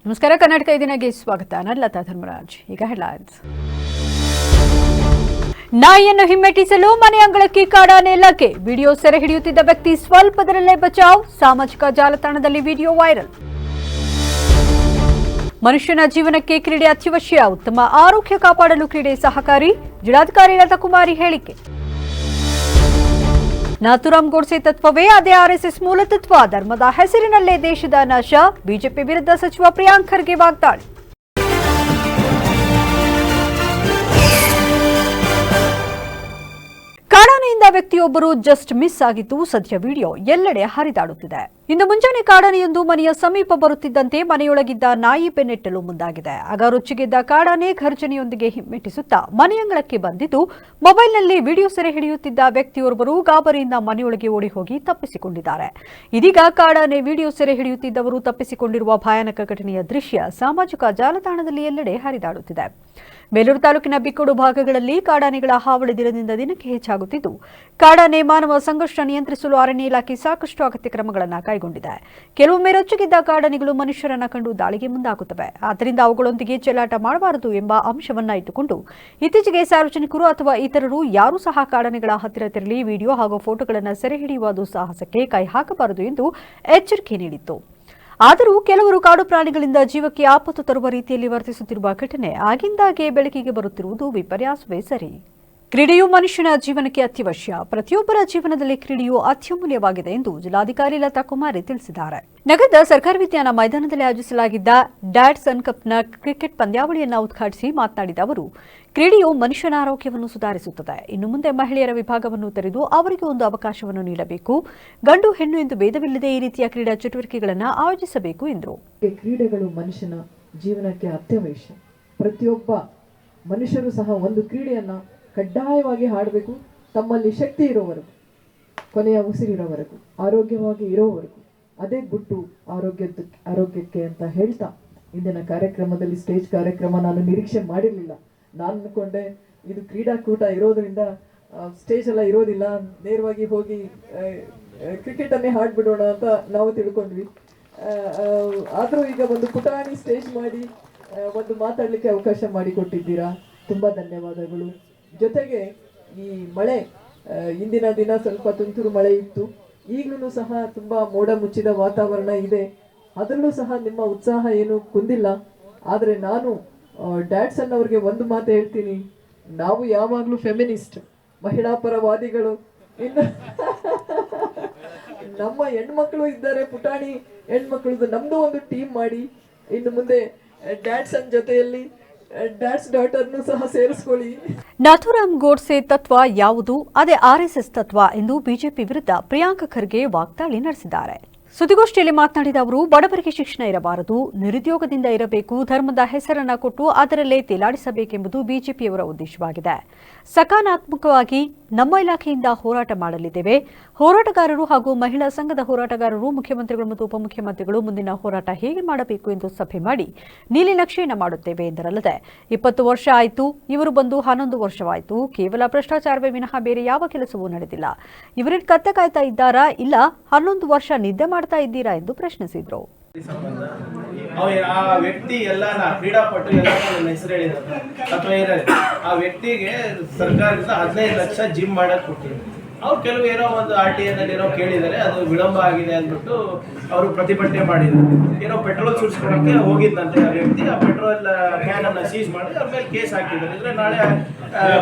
ನಮಸ್ಕಾರ. ಕರ್ನಾಟಕ ಇದೀನಗೆ ಸ್ವಾಗತ. ನಾನು ಲತಾ ಧರ್ಮರಾಜ್. ಈಗ ಹೆಡ್ಲೈನ್ಸ್. ನಾಯಿಯನ್ನು ಹಿಮ್ಮೆಟ್ಟಿಸಲು ಮನೆ ಅಂಗಳಕ್ಕೆ ಕಾಡಾನೆ ಲಗ್ಗೆ. ವಿಡಿಯೋ ಸೆರೆ ಹಿಡಿಯುತ್ತಿದ್ದ ವ್ಯಕ್ತಿ ಸ್ವಲ್ಪದರಲ್ಲೇ ಬಚಾವ್. ಸಾಮಾಜಿಕ ಜಾಲತಾಣದಲ್ಲಿ ವಿಡಿಯೋ ವೈರಲ್. ಮನುಷ್ಯನ ಜೀವನಕ್ಕೆ ಕ್ರೀಡೆ ಅತ್ಯವಶ್ಯ. ಉತ್ತಮ ಆರೋಗ್ಯ ಕಾಪಾಡಲು ಕ್ರೀಡೆ ಸಹಕಾರಿ. ಜಿಲ್ಲಾಧಿಕಾರಿ ಲತಾಕುಮಾರಿ ಹೇಳಿಕೆ. ನಾಥೂರಾಮ್ ಗೋಡ್ಸೆ ತತ್ವವೇ ಅದೇ ಆರ್ಎಸ್ಎಸ್ ಮೂಲ ತತ್ವ. ಧರ್ಮದ ಹೆಸರಿನಲ್ಲೇ ದೇಶದ ನಾಶ. ಬಿಜೆಪಿ ವಿರುದ್ಧ ಸಚಿವ ಪ್ರಿಯಾಂಕ್ ಖರ್ಗೆ ವಾಗ್ದಾಳಿ. ಕಾಡಾನೆಯಿಂದ ವ್ಯಕ್ತಿಯೊಬ್ಬರು ಜಸ್ಟ್ ಮಿಸ್ ಆಗಿದ್ದು ಸದ್ಯ ವಿಡಿಯೋ ಎಲ್ಲೆಡೆ ಹರಿದಾಡುತ್ತಿದೆ. ಇಂದು ಮುಂಜಾನೆ ಕಾಡಾನೆಯೊಂದು ಮನೆಯ ಸಮೀಪ ಬರುತ್ತಿದ್ದಂತೆ ಮನೆಯೊಳಗಿದ್ದ ನಾಯಿ ಬೆನ್ನಟ್ಟಲು ಮುಂದಾಗಿದೆ. ಆಗ ರೊಚ್ಚಿಗೆದ್ದ ಕಾಡಾನೆ ಘರ್ಜನೆಯೊಂದಿಗೆ ಹಿಮ್ಮೆಟ್ಟಿಸುತ್ತಾ ಮನೆಯಂಗಳಕ್ಕೆ ಬಂದಿದ್ದು ಮೊಬೈಲ್ನಲ್ಲಿ ವಿಡಿಯೋ ಸೆರೆ ಹಿಡಿಯುತ್ತಿದ್ದ ವ್ಯಕ್ತಿಯೋರ್ವರು ಗಾಬರಿಯಿಂದ ಮನೆಯೊಳಗೆ ಓಡಿ ಹೋಗಿ ತಪ್ಪಿಸಿಕೊಂಡಿದ್ದಾರೆ. ಇದೀಗ ಕಾಡಾನೆ ವಿಡಿಯೋ ಸೆರೆ ಹಿಡಿಯುತ್ತಿದ್ದವರು ತಪ್ಪಿಸಿಕೊಂಡಿರುವ ಭಯಾನಕ ಘಟನೆಯ ದೃಶ್ಯ ಸಾಮಾಜಿಕ ಜಾಲತಾಣದಲ್ಲಿ ಎಲ್ಲೆಡೆ ಹರಿದಾಡುತ್ತಿದೆ. ಬೇಲೂರು ತಾಲೂಕಿನ ಬಿಕ್ಕೋಡು ಭಾಗಗಳಲ್ಲಿ ಕಾಡಾನೆಗಳ ಹಾವಳಿ ದಿನದಿಂದ ದಿನಕ್ಕೆ ಹೆಚ್ಚಾಗುತ್ತಿದ್ದು, ಕಾಡಾನೆ ಮಾನವ ಸಂಘರ್ಷ ನಿಯಂತ್ರಿಸಲು ಅರಣ್ಯ ಇಲಾಖೆ ಸಾಕಷ್ಟು ಅಗತ್ಯ ಕ್ರಮಗಳನ್ನು ಕೈಗೊಂಡಿದೆ. ಕೆಲವೊಮ್ಮೆ ರೊಚ್ಚಿಗಿದ್ದ ಕಾಡಾನೆಗಳು ಮನುಷ್ಯರನ್ನ ಕಂಡು ದಾಳಿಗೆ ಮುಂದಾಗುತ್ತವೆ. ಆದ್ದರಿಂದ ಅವುಗಳೊಂದಿಗೆ ಚೆಲ್ಲಾಟ ಮಾಡಬಾರದು ಎಂಬ ಅಂಶವನ್ನ ಇಟ್ಟುಕೊಂಡು ಇತ್ತೀಚೆಗೆ ಸಾರ್ವಜನಿಕರು ಅಥವಾ ಇತರರು ಯಾರೂ ಸಹ ಕಾಡಾನೆಗಳ ಹತ್ತಿರ ತೆರಳಿ ವಿಡಿಯೋ ಹಾಗೂ ಫೋಟೋಗಳನ್ನು ಸೆರೆ ಹಿಡಿಯುವ ದುಸ್ಸಾಹಸಕ್ಕೆ ಕೈ ಹಾಕಬಾರದು ಎಂದು ಎಚ್ಚರಿಕೆ ನೀಡಿತ್ತು. ಆದರೂ ಕೆಲವರು ಕಾಡು ಪ್ರಾಣಿಗಳಿಂದ ಜೀವಕ್ಕೆ ಆಪತ್ತು ತರುವ ರೀತಿಯಲ್ಲಿ ವರ್ತಿಸುತ್ತಿರುವ ಘಟನೆ ಆಗಿಂದಾಗೆ ಬೆಳಕಿಗೆ ಬರುತ್ತಿರುವುದು ವಿಪರ್ಯಾಸವೇ ಸರಿ. ಕ್ರೀಡೆಯು ಮನುಷ್ಯನ ಜೀವನಕ್ಕೆ ಅತ್ಯವಶ್ಯ. ಪ್ರತಿಯೊಬ್ಬರ ಜೀವನದಲ್ಲಿ ಕ್ರೀಡೆಯು ಅತ್ಯಮೂಲ್ಯವಾಗಿದೆ ಎಂದು ಜಿಲ್ಲಾಧಿಕಾರಿ ಲತಾಕುಮಾರಿ ತಿಳಿಸಿದ್ದಾರೆ. ನಗರದ ಸರ್ಕಾರಿ ವಿಜ್ಞಾನ ಮೈದಾನದಲ್ಲಿ ಆಯೋಜಿಸಲಾಗಿದ್ದ ಡ್ಯಾಡ್ ಸನ್ ಕಪ್ನ ಕ್ರಿಕೆಟ್ ಪಂದ್ಯಾವಳಿಯನ್ನು ಉದ್ಘಾಟಿಸಿ ಮಾತನಾಡಿದ ಅವರು, ಕ್ರೀಡೆಯು ಮನುಷ್ಯನ ಆರೋಗ್ಯವನ್ನು ಸುಧಾರಿಸುತ್ತದೆ. ಇನ್ನು ಮುಂದೆ ಮಹಿಳೆಯರ ವಿಭಾಗವನ್ನು ತೆರೆದು ಅವರಿಗೆ ಒಂದು ಅವಕಾಶವನ್ನು ನೀಡಬೇಕು. ಗಂಡು ಹೆಣ್ಣು ಎಂದು ಭೇದವಿಲ್ಲದೆ ಈ ರೀತಿಯ ಕ್ರೀಡಾ ಚಟುವಟಿಕೆಗಳನ್ನು ಆಯೋಜಿಸಬೇಕು ಎಂದರು. ಕ್ರೀಡೆಗಳು ಮನುಷ್ಯನ ಜೀವನಕ್ಕೆ ಅತ್ಯವಶ್ಯ. ಪ್ರತಿಯೊಬ್ಬ ಮನುಷ್ಯರು ಸಹ ಒಂದು ಕ್ರೀಡೆಯನ್ನ ಕಡ್ಡಾಯವಾಗಿ ಆಡಬೇಕು. ತಮ್ಮಲ್ಲಿ ಶಕ್ತಿ ಇರೋವರೆಗೂ, ಕೊನೆಯ ಉಸಿರಿರೋವರೆಗೂ, ಆರೋಗ್ಯವಾಗಿ ಇರೋವರೆಗೂ. ಅದೇ ಗುಟ್ಟು ಆರೋಗ್ಯಕ್ಕೆ ಅಂತ ಹೇಳ್ತಾ ಇಂದಿನ ಕಾರ್ಯಕ್ರಮದಲ್ಲಿ ಸ್ಟೇಜ್ ಕಾರ್ಯಕ್ರಮ ನಾನು ನಿರೀಕ್ಷೆ ಮಾಡಿರಲಿಲ್ಲ. ನಾನು ಅನ್ಕೊಂಡೆ ಇದು ಕ್ರೀಡಾಕೂಟ ಇರೋದ್ರಿಂದ ಸ್ಟೇಜ್ ಎಲ್ಲ ಇರೋದಿಲ್ಲ, ನೇರವಾಗಿ ಹೋಗಿ ಕ್ರಿಕೆಟನ್ನೇ ಹಾಡ್ಬಿಡೋಣ ಅಂತ ನಾವು ತಿಳ್ಕೊಂಡ್ವಿ. ಆದರೂ ಈಗ ಒಂದು ಪುಟಾಣಿ ಸ್ಟೇಜ್ ಮಾಡಿ ಒಂದು ಮಾತಾಡಲಿಕ್ಕೆ ಅವಕಾಶ ಮಾಡಿಕೊಟ್ಟಿದ್ದೀರಾ, ತುಂಬ ಧನ್ಯವಾದಗಳು. ಜೊತೆಗೆ ಈ ಮಳೆ, ಇಂದಿನ ದಿನ ಸ್ವಲ್ಪ ತುಂತುರು ಮಳೆ ಇತ್ತು. ಈಗಲೂ ಸಹ ತುಂಬ ಮೋಡ ಮುಚ್ಚಿದ ವಾತಾವರಣ ಇದೆ. ಅದರಲ್ಲೂ ಸಹ ನಿಮ್ಮ ಉತ್ಸಾಹ ಏನು ಕುಂದಿಲ್ಲ. ಆದರೆ ನಾನು ಡ್ಯಾಡ್ಸನ್ ಅವ್ರಿಗೆ ಒಂದು ಮಾತು ಹೇಳ್ತೀನಿ, ನಾವು ಯಾವಾಗಲೂ ಫೆಮಿನಿಸ್ಟ್, ಮಹಿಳಾ ಪರವಾದಿಗಳು. ಇನ್ನು ನಮ್ಮ ಹೆಣ್ಮಕ್ಳು ಇದ್ದಾರೆ, ಪುಟಾಣಿ ಹೆಣ್ಮಕ್ಳದ್ದು ನಮ್ದು ಒಂದು ಟೀಮ್ ಮಾಡಿ ಇನ್ನು ಮುಂದೆ ಡ್ಯಾಡ್ಸನ್ ಜೊತೆಯಲ್ಲಿ ಡ್ಯಾಡ್ಸ್ ಡಾಟರ್ನು ಸಹ ಸೇರಿಸ್ಕೊಳ್ಳಿ. ನಾಥೂರಾಮ್ ಗೋಡ್ಸೆ ತತ್ವ ಯಾವುದು? ಅದೇ ಆರ್ಎಸ್ಎಸ್ ತತ್ವ ಎಂದು ಬಿಜೆಪಿ ವಿರುದ್ಧ ಪ್ರಿಯಾಂಕ್ ಖರ್ಗೆ ವಾಗ್ದಾಳಿ ನಡೆಸಿದ್ದಾರೆ. ಸುದ್ದಿಗೋಷ್ಠಿಯಲ್ಲಿ ಮಾತನಾಡಿದ ಅವರು, ಬಡವರಿಗೆ ಶಿಕ್ಷಣ ಇರಬಾರದು, ನಿರುದ್ಯೋಗದಿಂದ ಇರಬೇಕು, ಧರ್ಮದ ಹೆಸರನ್ನ ಕೊಟ್ಟು ಅದರಲ್ಲೇ ತೇಲಾಡಿಸಬೇಕೆಂಬುದು ಬಿಜೆಪಿಯವರ ಉದ್ದೇಶವಾಗಿದೆ. ಸಕಾರಾತ್ಮಕವಾಗಿ ನಮ್ಮ ಇಲಾಖೆಯಿಂದ ಹೋರಾಟ ಮಾಡಲಿದ್ದೇವೆ. ಹೋರಾಟಗಾರರು ಹಾಗೂ ಮಹಿಳಾ ಸಂಘದ ಹೋರಾಟಗಾರರು, ಮುಖ್ಯಮಂತ್ರಿಗಳು ಮತ್ತು ಉಪಮುಖ್ಯಮಂತ್ರಿಗಳು ಮುಂದಿನ ಹೋರಾಟ ಹೇಗೆ ಮಾಡಬೇಕು ಎಂದು ಸಭೆ ಮಾಡಿ ನೀಲಿನಕ್ಷೆಯನ್ನು ಮಾಡುತ್ತೇವೆ ಎಂದರಲ್ಲದೆ, 20 ವರ್ಷ ಆಯಿತು, ಇವರು ಬಂದು 11 ವರ್ಷವಾಯಿತು, ಕೇವಲ ಭ್ರಷ್ಟಾಚಾರವೇ ವಿನಃ ಬೇರೆ ಯಾವ ಕೆಲಸವೂ ನಡೆದಿಲ್ಲ. ಇವರೇನು ಕತ್ತೆ ಕಾಯ್ತಾ ಇದ್ದಾರಾ, ಇಲ್ಲ 11 ವರ್ಷ ನಿದ್ದೆ ಮಾಡ್ತಾ ಇದ್ದೀರಾ ಎಂದು ಪ್ರಶ್ನಿಸಿದ್ರು. ಆ ವ್ಯಕ್ತಿ ಎಲ್ಲಾನ ಕ್ರೀಡಾಪಟು ಎಲ್ಲ ಹೆಸರು ಹೇಳಿದ್ರು ಅಥವಾ ಆ ವ್ಯಕ್ತಿಗೆ ಸರ್ಕಾರದಿಂದ 15 ಲಕ್ಷ ಜಿಮ್ ಮಾಡಕ್ ಕೊಟ್ಟಿದ್ರು. ಅವ್ರು ಕೆಲವು ಏನೋ ಒಂದು RTI ಏನೋ ಕೇಳಿದ್ದಾರೆ, ಅದು ವಿಳಂಬ ಆಗಿದೆ ಅಂದ್ಬಿಟ್ಟು ಅವರು ಪ್ರತಿಭಟನೆ ಮಾಡಿದ್ರು. ಏನೋ ಪೆಟ್ರೋಲ್ ಸುರಿಸ್ಕೊಳಕ್ಕೆ ಹೋಗಿದ್ದಂತೆ ಆ ವ್ಯಕ್ತಿ. ಆ ಪೆಟ್ರೋಲ್ ಕ್ಯಾನ್ ಅನ್ನ ಸೀಸ್ ಮಾಡಿ ಅವ್ರ ಮೇಲೆ ಕೇಸ್ ಹಾಕಿದ್ದಾರೆ. ಅಂದ್ರೆ ನಾಳೆ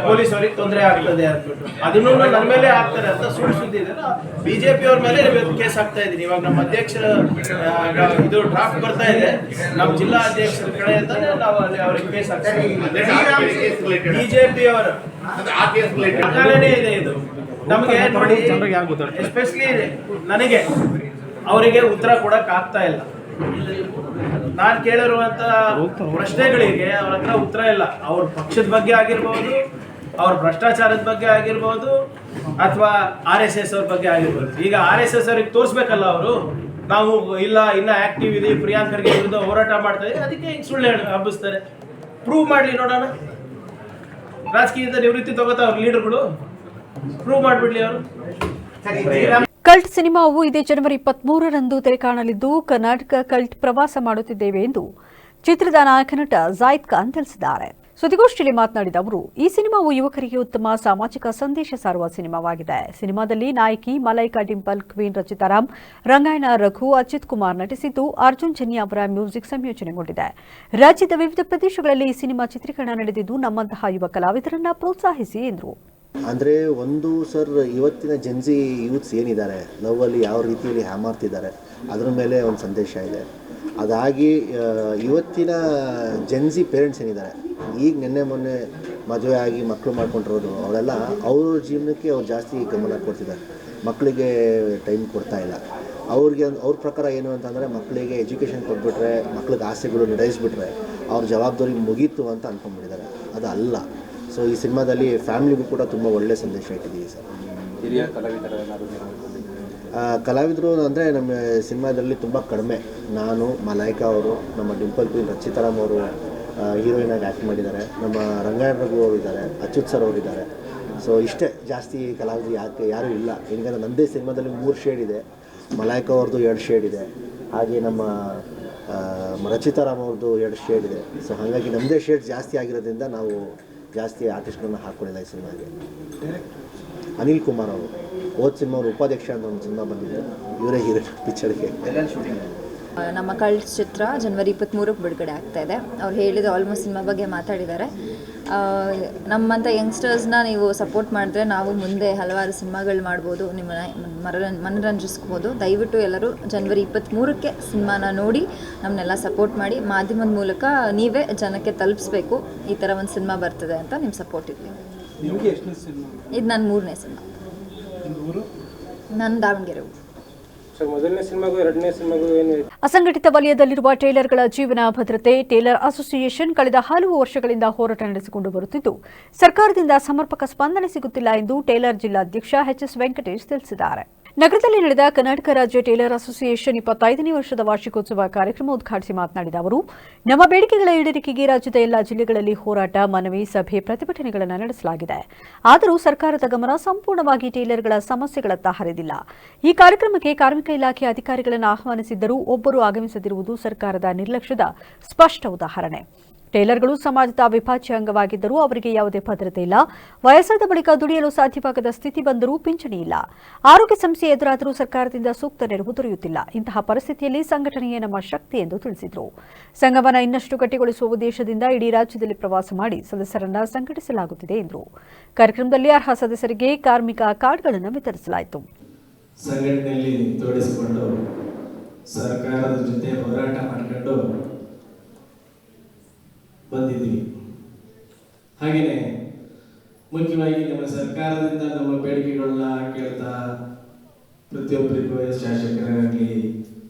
ಪೊಲೀಸರಿಗೆ ತೊಂದರೆ ಆಗ್ತದೆ ಅಂದ್ಬಿಟ್ಟು ಅದನ್ನು ನನ್ನ ಮೇಲೆ ಹಾಕ್ತಾರೆ ಅಂತ ಸುಳ್ಳು ಸುದ್ದಿ ಇದೆ. ಬಿಜೆಪಿ ಅವ್ರ ಮೇಲೆ ಕೇಸ್ ಹಾಕ್ತಾ ಇದೀನಿ. ಇವಾಗ ನಮ್ಮ ಅಧ್ಯಕ್ಷರ ಇದು ಡ್ರಾಫ್ಟ್ ಬರ್ತಾ ಇದೆ, ನಮ್ಮ ಜಿಲ್ಲಾ ಅಧ್ಯಕ್ಷರ ಕಡೆಯಿಂದ ನಾವು ಅಲ್ಲಿ ಅವ್ರಿಗೆ ಕೇಸ್ ಹಾಕ್ತೀವಿ. ಬಿಜೆಪಿ ಅವರ ಇದೆ ಇದು. ನಮಗೆ ನೋಡಿ, ಎಸ್ಪೆಷಲಿ ನನಗೆ ಅವರಿಗೆ ಉತ್ತರ ಕೊಡಕ್ ಆಗ್ತಾ ಇಲ್ಲ. ನಾನು ಕೇಳಿರುವಂತ ಪ್ರಶ್ನೆಗಳಿಗೆ ಅವ್ರ ಹತ್ರ ಉತ್ತರ ಇಲ್ಲ. ಅವ್ರ ಪಕ್ಷದ ಬಗ್ಗೆ ಆಗಿರ್ಬೋದು, ಅವ್ರ ಭ್ರಷ್ಟಾಚಾರದ ಬಗ್ಗೆ ಆಗಿರ್ಬೋದು, ಅಥವಾ RSS ಅವ್ರ ಬಗ್ಗೆ ಆಗಿರ್ಬೋದು. ಈಗ RSS ಅವ್ರಿಗೆ ತೋರಿಸ್ಬೇಕಲ್ಲ ಅವರು, ನಾವು ಇಲ್ಲ ಇನ್ನ ಆಕ್ಟಿವ್ ಇದೀವಿ, ಪ್ರಿಯಾಂಕ್ ಖರ್ಗೆ ವಿರುದ್ಧ ಹೋರಾಟ ಮಾಡ್ತಾ ಇದೀವಿ, ಅದಕ್ಕೆ ಹಿಂಗೆ ಸುಳ್ಳು ಹಬ್ಬಿಸ್ತಾರೆ. ಪ್ರೂವ್ ಮಾಡ್ಲಿ ನೋಡೋಣ. ರಾಜಕೀಯದ ನಿವೃತ್ತಿ ತಗೋತಾ ಅವ್ರ ಲೀಡರ್ಗಳು ಪ್ರೂವ್ ಮಾಡ್ಬಿಡ್ಲಿ ಅವರು. ಕಲ್ಟ್ ಸಿನಿಮಾವು ಇದೇ ಜನವರಿ 23ರಂದು ತೆರೆ ಕಾಣಲಿದ್ದು, ಕರ್ನಾಟಕ ಕಲ್ಟ್ ಪ್ರವಾಸ ಮಾಡುತ್ತಿದ್ದೇವೆ ಎಂದು ಚಿತ್ರದ ನಾಯಕ ನಟ ಜಾಹಿದ್ ಖಾನ್ ತಿಳಿಸಿದ್ದಾರೆ. ಸುದ್ದಿಗೋಷ್ಠಿಯಲ್ಲಿ ಮಾತನಾಡಿದ ಅವರು, ಈ ಸಿನಿಮಾವು ಯುವಕರಿಗೆ ಉತ್ತಮ ಸಾಮಾಜಿಕ ಸಂದೇಶ ಸಾರುವ ಸಿನಿಮಾವಾಗಿದೆ. ಸಿನಿಮಾದಲ್ಲಿ ನಾಯಕಿ ಮಲೈಕಾ ಡಿಂಪಲ್, ಕ್ವೀನ್ ರಚಿತಾರಾಮ್, ರಂಗಾಯಣ ರಘು, ಅಚ್ಯುತ್ ಕುಮಾರ್ ನಟಿಸಿದ್ದು ಅರ್ಜುನ್ ಜನ್ಯ ಅವರ ಮ್ಯೂಸಿಕ್ ಸಂಯೋಜನೆಗೊಂಡಿದೆ. ರಾಜ್ಯದ ವಿವಿಧ ಪ್ರದೇಶಗಳಲ್ಲಿ ಈ ಸಿನಿಮಾ ಚಿತ್ರೀಕರಣ ನಡೆದಿದ್ದು ನಮ್ಮಂತಹ ಯುವ ಕಲಾವಿದರನ್ನ ಪ್ರೋತ್ಸಾಹಿಸಿ ಎಂದರು. ಅಂದರೆ ಒಂದು ಸರ್, ಇವತ್ತಿನ ಜೆನ್ಸಿ ಯೂತ್ಸ್ ಏನಿದ್ದಾರೆ, ಲವ್ವಲ್ಲಿ ಯಾವ ರೀತಿಯಲ್ಲಿ ಹ್ಯಾಮಾರ್ತಿದ್ದಾರೆ ಅದರ ಮೇಲೆ ಒಂದು ಸಂದೇಶ ಇದೆ. ಅದಾಗಿ ಇವತ್ತಿನ ಜೆನ್ಸಿ ಪೇರೆಂಟ್ಸ್ ಏನಿದ್ದಾರೆ, ಈಗ ನಿನ್ನೆ ಮೊನ್ನೆ ಮದುವೆ ಆಗಿ ಮಕ್ಕಳು ಮಾಡ್ಕೊಂಡಿರೋದು, ಅವರೆಲ್ಲ ಅವ್ರ ಜೀವನಕ್ಕೆ ಅವ್ರು ಜಾಸ್ತಿ ಗಮನ ಕೊಡ್ತಿದ್ದಾರೆ, ಮಕ್ಕಳಿಗೆ ಟೈಮ್ ಕೊಡ್ತಾ ಇಲ್ಲ. ಅವ್ರ ಪ್ರಕಾರ ಏನು ಅಂತಂದರೆ, ಮಕ್ಕಳಿಗೆ ಎಜುಕೇಷನ್ ಕೊಟ್ಬಿಟ್ರೆ, ಮಕ್ಳಿಗೆ ಆಸೆಗಳು ನಡೆಸಿಬಿಟ್ರೆ ಅವ್ರ ಜವಾಬ್ದಾರಿ ಮುಗೀತು ಅಂತ ಅಂದ್ಕೊಂಡ್ಬಿಟ್ಟಿದ್ದಾರೆ. ಅದು ಅಲ್ಲ. ಸೊ ಈ ಸಿನಿಮಾದಲ್ಲಿ ಫ್ಯಾಮಿಲಿಗೂ ಕೂಡ ತುಂಬ ಒಳ್ಳೆಯ ಸಂದೇಶ ಇಟ್ಟಿದ್ದೀವಿ ಸರ್. ಹಿರಿಯ ಕಲಾವಿದರು ಅಂದರೆ ನಮ್ಮ ಸಿನಿಮಾದಲ್ಲಿ ತುಂಬ ಕಡಿಮೆ. ನಾನು, ಮಲೈಕಾ ಅವರು, ನಮ್ಮ ಡಿಂಪಲ್, ಕ್ವೀನ್ ರಚಿತಾರಾಮ್ ಅವರು ಹೀರೋಯಿನ್ ಆಗಿ ಆ್ಯಕ್ಟ್ ಮಾಡಿದ್ದಾರೆ. ನಮ್ಮ ರಂಗಾಯಣ ರಘು ಅವರು ಇದ್ದಾರೆ, ಅಚ್ಯುತ್ ಸರ್ ಅವರು ಇದ್ದಾರೆ. ಸೊ ಇಷ್ಟೇ, ಜಾಸ್ತಿ ಕಲಾವಿದರು ಯಾರೂ ಇಲ್ಲ. ಏನಂದರೆ ನನ್ನದೇ ಸಿನಿಮಾದಲ್ಲಿ 3 ಶೇಡ್ ಇದೆ, ಮಲೈಕಾ ಅವ್ರದ್ದು 2 ಶೇಡ್ ಇದೆ, ಹಾಗೆ ನಮ್ಮ ರಚಿತಾರಾಮ್ ಅವ್ರದ್ದು 2 ಶೇಡ್ ಇದೆ. ಸೊ ಹಾಗಾಗಿ ನಮ್ಮದೇ ಶೇಡ್ ಜಾಸ್ತಿ ಆಗಿರೋದ್ರಿಂದ ನಾವು ಜಾಸ್ತಿ ಆರ್ಟಿಸ್ಟ್ಗಳನ್ನ ಹಾಕ್ಕೊಂಡಿಲ್ಲ ಈ ಸಿನಿಮಾಗೆ. ಅನಿಲ್ ಕುಮಾರ್ ಅವರು ಹೋದ ಸಿನಿಮಾ ಅವರು ಉಪಾಧ್ಯಕ್ಷ ಅಂತ ಒಂದು ಸಿನಿಮಾ ಬಂದಿದೆ, ಇವರೇ ಹೀರೋ ಪಿಕ್ಚರ್ಗೆ. ನಮ್ಮ ಕಳ್ಳ ಚಿತ್ರ ಜನವರಿ 23ಕ್ಕೆ ಬಿಡುಗಡೆ ಆಗ್ತಾ ಇದೆ. ಅವ್ರು ಹೇಳಿದ ಆಲ್ಮೋಸ್ಟ್ ಸಿನಿಮಾ ಬಗ್ಗೆ ಮಾತಾಡಿದ್ದಾರೆ. ನಮ್ಮಂಥ ಯಂಗ್ಸ್ಟರ್ಸ್ನ ನೀವು ಸಪೋರ್ಟ್ ಮಾಡಿದ್ರೆ ನಾವು ಮುಂದೆ ಹಲವಾರು ಸಿನಿಮಾಗಳು ಮಾಡ್ಬೋದು, ನಿಮ್ಮನ್ನ ಮನರಂಜಿಸ್ಬೋದು. ದಯವಿಟ್ಟು ಎಲ್ಲರೂ ಜನವರಿ 23ಕ್ಕೆ ಸಿನಿಮಾನ ನೋಡಿ ನಮ್ಮನ್ನೆಲ್ಲ ಸಪೋರ್ಟ್ ಮಾಡಿ. ಮಾಧ್ಯಮದ ಮೂಲಕ ನೀವೇ ಜನಕ್ಕೆ ತಲುಪಿಸ್ಬೇಕು, ಈ ಥರ ಒಂದು ಸಿನಿಮಾ ಬರ್ತದೆ ಅಂತ ನಿಮ್ಮ ಸಪೋರ್ಟ್ ಇರಲಿ. ಇದು ನನ್ನ 3ನೇ ಸಿನಿಮಾ. ನನ್ನ ದಾವಣಗೆರೆ. ಅಸಂಘಟಿತ ವಲಯದಲ್ಲಿರುವ ಟೇಲರ್ಗಳ ಜೀವನ ಭದ್ರತೆ ಟೇಲರ್ ಅಸೋಸಿಯೇಷನ್ ಕಳೆದ ಹಲವು ವರ್ಷಗಳಿಂದ ಹೋರಾಟ ನಡೆಸಿಕೊಂಡು ಬರುತ್ತಿದ್ದು, ಸರ್ಕಾರದಿಂದ ಸಮರ್ಪಕ ಸ್ಪಂದನೆ ಸಿಗುತ್ತಿಲ್ಲ ಎಂದು ಟೇಲರ್ ಜಿಲ್ಲಾಧ್ಯಕ್ಷ ಎಚ್.ಎಸ್. ವೆಂಕಟೇಶ್ ತಿಳಿಸಿದ್ದಾರೆ. ನಗರದಲ್ಲಿ ನಡೆದ ಕರ್ನಾಟಕ ರಾಜ್ಯ ಟೇಲರ್ ಅಸೋಸಿಯೇಷನ್ 25ನೇ ವರ್ಷದ ವಾರ್ಷಿಕೋತ್ಸವ ಕಾರ್ಯಕ್ರಮ ಉದ್ಘಾಟಿಸಿ ಮಾತನಾಡಿದ ಅವರು, ನಮ್ಮ ಬೇಡಿಕೆಗಳ ಈಡೇರಿಕೆಗೆ ರಾಜ್ಯದ ಎಲ್ಲಾ ಜಿಲ್ಲೆಗಳಲ್ಲಿ ಹೋರಾಟ, ಮನವಿ, ಸಭೆ, ಪ್ರತಿಭಟನೆಗಳನ್ನು ನಡೆಸಲಾಗಿದೆ. ಆದರೂ ಸರ್ಕಾರದ ಗಮನ ಸಂಪೂರ್ಣವಾಗಿ ಟೇಲರ್ಗಳ ಸಮಸ್ಯೆಗಳತ್ತ ಹರಿದಿಲ್ಲ. ಈ ಕಾರ್ಯಕ್ರಮಕ್ಕೆ ಕಾರ್ಮಿಕ ಇಲಾಖೆ ಅಧಿಕಾರಿಗಳನ್ನು ಆಹ್ವಾನಿಸಿದ್ದರೂ ಒಬ್ಬರು ಆಗಮಿಸದಿರುವುದು ಸರ್ಕಾರದ ನಿರ್ಲಕ್ಷ್ಯದ ಸ್ಪಷ್ಟ ಉದಾಹರಣೆ. ಟೇಲರ್ಗಳು ಸಮಾಜದ ಅವಿಭಾಜ್ಯ ಅಂಗವಾಗಿದ್ದರೂ ಅವರಿಗೆ ಯಾವುದೇ ಭದ್ರತೆ ಇಲ್ಲ. ವಯಸ್ಸಾದ ಬಳಿಕ ದುಡಿಯಲು ಸಾಧ್ಯವಾಗದ ಸ್ಥಿತಿ ಬಂದರೂ ಪಿಂಚಣಿ ಇಲ್ಲ. ಆರೋಗ್ಯ ಸಮಸ್ಯೆ ಎದುರಾದರೂ ಸರ್ಕಾರದಿಂದ ಸೂಕ್ತ ನೆರವು ದೊರೆಯುತ್ತಿಲ್ಲ. ಇಂತಹ ಪರಿಸ್ಥಿತಿಯಲ್ಲಿ ಸಂಘಟನೆಯೇ ನಮ್ಮ ಶಕ್ತಿ ಎಂದು ತಿಳಿಸಿದರು. ಸಂಘವನ್ನು ಇನ್ನಷ್ಟು ಗಟ್ಟಿಗೊಳಿಸುವ ಉದ್ದೇಶದಿಂದ ಇಡೀ ರಾಜ್ಯದಲ್ಲಿ ಪ್ರವಾಸ ಮಾಡಿ ಸದಸ್ಯರನ್ನು ಸಂಘಟಿಸಲಾಗುತ್ತಿದೆ ಎಂದರು. ಕಾರ್ಯಕ್ರಮದಲ್ಲಿ ಅರ್ಹ ಸದಸ್ಯರಿಗೆ ಕಾರ್ಮಿಕ ಕಾರ್ಡ್ಗಳನ್ನು ವಿತರಿಸಲಾಯಿತು. ಸಂಘಟನೆಯಲ್ಲಿ ತೊಡಗಿಸಿಕೊಂಡು ಸರ್ಕಾರದ ಜೊತೆ ಹೋರಾಟ ಮಾಡಿಕೊಂಡು ಬಂದಿದ್ದೀವಿ. ಹಾಗೆಯೇ ಮುಖ್ಯವಾಗಿ ನಮ್ಮ ಸರ್ಕಾರದಿಂದ ನಮ್ಮ ಬೇಡಿಕೆಗಳನ್ನ ಕೇಳ್ತಾ ಪ್ರತಿಯೊಬ್ಬರಿಗೂ ಶಾಸಕರಿಗಾಗಲಿ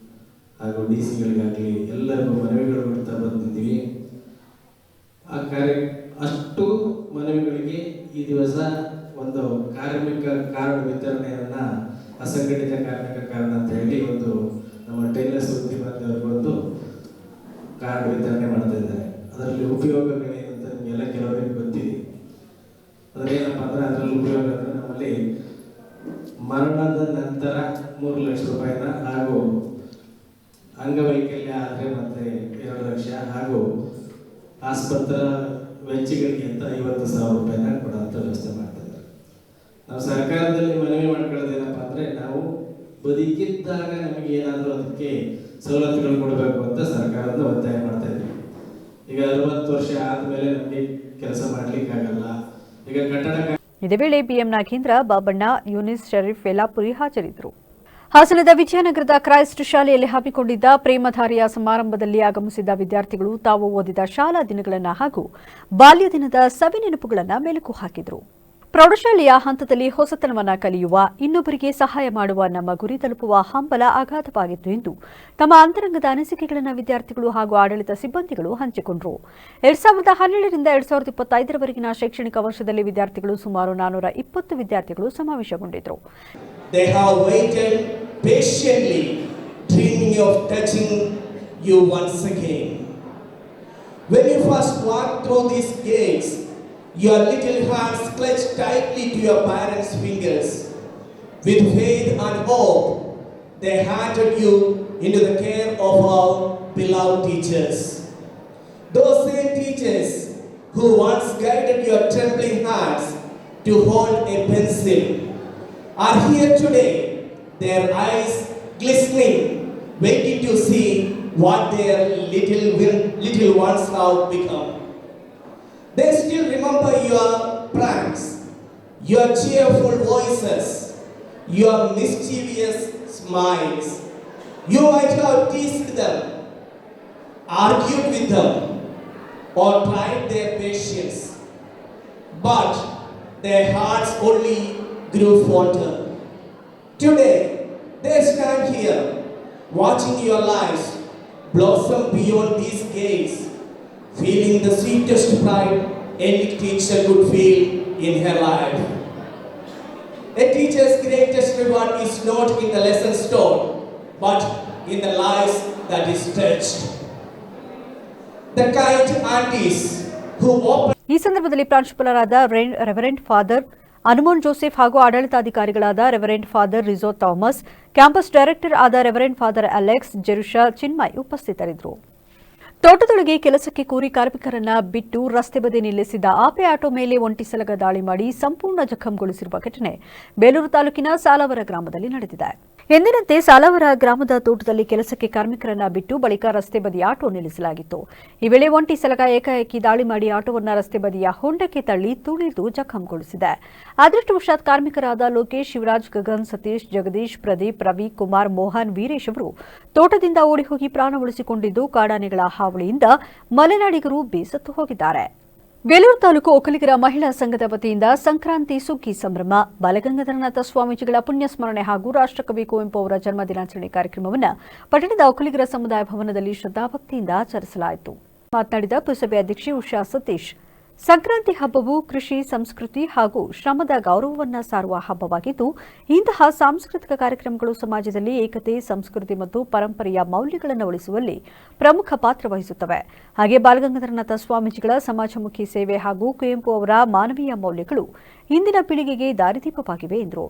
ಹಾಗೂ DC-ಗಳಿಗಾಗಲಿ ಎಲ್ಲರಿಗೂ ಮನವಿಗಳು ಕೊಡ್ತಾ ಬಂದಿದ್ದೀವಿ. ಅಷ್ಟು ಮನವಿಗಳಿಗೆ ಈ ದಿವಸ ಒಂದು ಕಾರ್ಮಿಕ ಕಾರ್ಡ್ ವಿತರಣೆಯನ್ನ ಅಸಂಘಟಿತ ಕಾರ್ಮಿಕ ಕಾರ್ಡ್ ಅಂತ ಹೇಳಿ ಒಂದು ನಮ್ಮ ಟೈಲರ್ಸ್ ವೃತ್ತಿ ಬಂದವರಿಗೊಂದು ಕಾರ್ಡ್ ವಿತರಣೆ ಮಾಡ್ತಾ ಇದ್ದಾರೆ. ಅದರಲ್ಲಿ ಉಪಯೋಗಗಳೇನು ಅಂತ ನಿಮಗೆಲ್ಲ ಕೆಲವರಿಗೆ ಗೊತ್ತಿದೆ. ಅದರೇನಪ್ಪ ಅಂದರೆ ಅದರಲ್ಲಿ ಉಪಯೋಗ ಅಂದರೆ ನಮ್ಮಲ್ಲಿ ಮರಣದ ನಂತರ 3 ಲಕ್ಷ ರೂಪಾಯಿನ ಹಾಗೂ ಅಂಗವೈಕಲ್ಯ ಆದರೆ ಮತ್ತೆ 2 ಲಕ್ಷ ಹಾಗೂ ಆಸ್ಪತ್ರೆ ವೆಚ್ಚಗಳಿಗೆ ಅಂತ 50,000 ರೂಪಾಯಿನ ಕೊಡುವಂಥ ವ್ಯವಸ್ಥೆ ಮಾಡ್ತಿದ್ದಾರೆ. ನಾವು ಸರ್ಕಾರದಲ್ಲಿ ಮನವಿ ಮಾಡ್ಕೊಳ್ಳೋದೇನಪ್ಪ ಅಂದರೆ ನಾವು ಬದುಕಿದ್ದಾಗ ನಮಗೆ ಏನಾದರೂ ಅದಕ್ಕೆ ಸವಲತ್ತುಗಳು ಕೊಡಬೇಕು ಅಂತ ಸರ್ಕಾರದ ಒತ್ತಾಯ ಮಾಡ್ತಾ ಇದ್ದೀವಿ. ಈಗ 60 ವರ್ಷ ಆದಮೇಲೆ ನಮಗೆ ಕೆಲಸ ಮಾಡಲಿಕ್ಕಾಗಲ್ಲ. ಈಗ ಕಟ್ಟಡ ಇದೇ ವೇಳೆ ಬಿಎಂ ನಾಗೇಂದ್ರ, ಬಾಬಣ್ಣ, ಯೂನಿಸ್, ಶರೀಫ್, ಯಲ್ಲಾಪುರಿ ಹಾಜರಿದ್ದರು. ಹಾಸನದ ವಿಜಯನಗರದ ಕ್ರೈಸ್ಟ್ ಶಾಲೆಯಲ್ಲಿ ಹಮ್ಮಿಕೊಂಡಿದ್ದ ಪ್ರೇಮಧಾರೆಯ ಸಮಾರಂಭದಲ್ಲಿ ಆಗಮಿಸಿದ್ದ ವಿದ್ಯಾರ್ಥಿಗಳು ತಾವು ಓದಿದ ಶಾಲಾ ದಿನಗಳನ್ನು ಹಾಗೂ ಬಾಲ್ಯ ದಿನದ ಸವಿ ನೆನಪುಗಳನ್ನು ಮೆಲುಕು ಹಾಕಿದರು. ಪ್ರೌಢಶಾಲೆಯ ಹಂತದಲ್ಲಿ ಹೊಸತನವನ್ನು ಕಲಿಯುವ, ಇನ್ನೊಬ್ಬರಿಗೆ ಸಹಾಯ ಮಾಡುವ ನಮ್ಮ ಗುರಿ ತಲುಪುವ ಹಂಬಲ ಅಗಾಧವಾಗಿತ್ತು ಎಂದು ತಮ್ಮ ಅಂತರಂಗದ ಅನಿಸಿಕೆಗಳನ್ನು ವಿದ್ಯಾರ್ಥಿಗಳು ಹಾಗೂ ಆಡಳಿತ ಸಿಬ್ಬಂದಿಗಳು ಹಂಚಿಕೊಂಡರು. 2017ರಿಂದ 2025ರವರೆಗಿನ ಶೈಕ್ಷಣಿಕ ವರ್ಷದಲ್ಲಿ ವಿದ್ಯಾರ್ಥಿಗಳು ಸುಮಾರು 420 ವಿದ್ಯಾರ್ಥಿಗಳು ಸಮಾವೇಶಗೊಂಡಿದ್ದರು. They have waited patiently, dreaming of touching you once again. When you first walked through these gates, your little hands clutched tightly to your parents' fingers. With faith and hope, they handed you into the care of our beloved teachers. who once guided your trembling hands to hold a pencil are here today, their eyes glistening, waiting to see what their little ones have become. They still remember your pranks, your cheerful voices, your mischievous smiles. You might have teased them, argued with them, or tried their patience, but their hearts only grew fonder. Today, they stand here, watching your lives blossom beyond these gates, feeling the sweetest pride any teacher could feel in her life. A teacher's greatest reward is not in the lessons taught, but in the lives that is touched. The kind aunties who open ಈ ಸಂದರ್ಭದಲ್ಲಿ ಪ್ರಾಂಶುಪಾಲರಾದ reverend father Anumon Joseph ಹಾಗೂ ಆಡಳಿತಾಧಿಕಾರಿಗಳಾದ reverend father Rijo Thomas, campus director ಆದ reverend father Alex Jerusha Chinmay ಉಪಸ್ಥಿತರಿದ್ದರು. ತೋಟದೊಳಗೆ ಕೆಲಸಕ್ಕೆ ಕೂಲಿ ಕಾರ್ಮಿಕರನ್ನ ಬಿಟ್ಟು ರಸ್ತೆ ಬದಿ ನಿಲ್ಲಿಸಿದ ಆಪೆ ಆಟೋ ಮೇಲೆ ಒಂಟಿ ಸಲಗ ದಾಳಿ ಮಾಡಿ ಸಂಪೂರ್ಣ ಜಖಂಗೊಳಿಸಿರುವ ಘಟನೆ ಬೇಲೂರು ತಾಲೂಕಿನ ಸಾಲವರ ಗ್ರಾಮದಲ್ಲಿ ನಡೆದಿದೆ. ಎಂದಿನಂತೆ ಸಾಲವರ ಗ್ರಾಮದ ತೋಟದಲ್ಲಿ ಕೆಲಸಕ್ಕೆ ಕಾರ್ಮಿಕರನ್ನ ಬಿಟ್ಟು ಬಳಿಕ ರಸ್ತೆ ಬದಿ ಆಟೋ ನಿಲ್ಲಿಸಲಾಗಿತ್ತು. ಈ ವೇಳೆ ಒಂಟಿ ಸಲಗ ಏಕಾಏಕಿ ದಾಳಿ ಮಾಡಿ ಆಟೋವನ್ನ ರಸ್ತೆ ಬದಿಯ ಹೊಂಡಕ್ಕೆ ತಳ್ಳಿ ತುಳಿದು ಜಖಂಗೊಳಿಸಿದೆ. ಅದೃಷ್ಟವಶಾತ್ ಕಾರ್ಮಿಕರಾದ ಲೋಕೇಶ್, ಶಿವರಾಜ್, ಗಗನ್, ಸತೀಶ್, ಜಗದೀಶ್, ಪ್ರದೀಪ್, ರವಿ, ಕುಮಾರ್, ಮೋಹನ್, ವೀರೇಶ್ ಅವರು ತೋಟದಿಂದ ಓಡಿಹೋಗಿ ಪ್ರಾಣ ಉಳಿಸಿಕೊಂಡಿದ್ದು ಕಾಡಾನೆಗಳ ಹಾವಳಿಯಿಂದ ಮಲೆನಾಡಿಗರು ಬೇಸತ್ತು ಹೋಗಿದ್ದಾರೆ. ಬೇಲೂರು ತಾಲೂಕು ಒಕ್ಕಲಿಗರ ಮಹಿಳಾ ಸಂಘದ ವತಿಯಿಂದ ಸಂಕ್ರಾಂತಿ ಸುಗ್ಗಿ ಸಂಭ್ರಮ, ಬಾಲಗಂಗಾಧರನಾಥ ಸ್ವಾಮೀಜಿಗಳ ಪುಣ್ಯಸ್ಮರಣೆ ಹಾಗೂ ರಾಷ್ಟ್ರಕವಿ ಕುವೆಂಪು ಅವರ ಜನ್ಮ ದಿನಾಚರಣೆ ಕಾರ್ಯಕ್ರಮವನ್ನು ಪಟ್ಟಣದ ಒಕ್ಕಲಿಗರ ಸಮುದಾಯ ಭವನದಲ್ಲಿ ಶ್ರದ್ಧಾಭಕ್ತಿಯಿಂದ ಆಚರಿಸಲಾಯಿತು. ಮಾತನಾಡಿದ ಪುರಸಭೆ ಅಧ್ಯಕ್ಷೆ ಉಷಾ ಸತೀಶ್, ಸಂಕ್ರಾಂತಿ ಹಬ್ಬವು ಕೃಷಿ, ಸಂಸ್ಕೃತಿ ಹಾಗೂ ಶ್ರಮದ ಗೌರವವನ್ನು ಸಾರುವ ಹಬ್ಬವಾಗಿದ್ದು, ಇಂತಹ ಸಾಂಸ್ಕೃತಿಕ ಕಾರ್ಯಕ್ರಮಗಳು ಸಮಾಜದಲ್ಲಿ ಏಕತೆ, ಸಂಸ್ಕೃತಿ ಮತ್ತು ಪರಂಪರೆಯ ಮೌಲ್ಯಗಳನ್ನು ಉಳಿಸುವಲ್ಲಿ ಪ್ರಮುಖ ಪಾತ್ರ ವಹಿಸುತ್ತವೆ. ಹಾಗೆ ಬಾಲಗಂಗಾಧರನಾಥ ಸ್ವಾಮೀಜಿಗಳ ಸಮಾಜಮುಖಿ ಸೇವೆ ಹಾಗೂ ಕುವೆಂಪು ಅವರ ಮಾನವೀಯ ಮೌಲ್ಯಗಳು ಇಂದಿನ ಪೀಳಿಗೆಗೆ ದಾರಿದೀಪವಾಗಿವೆ ಎಂದರು.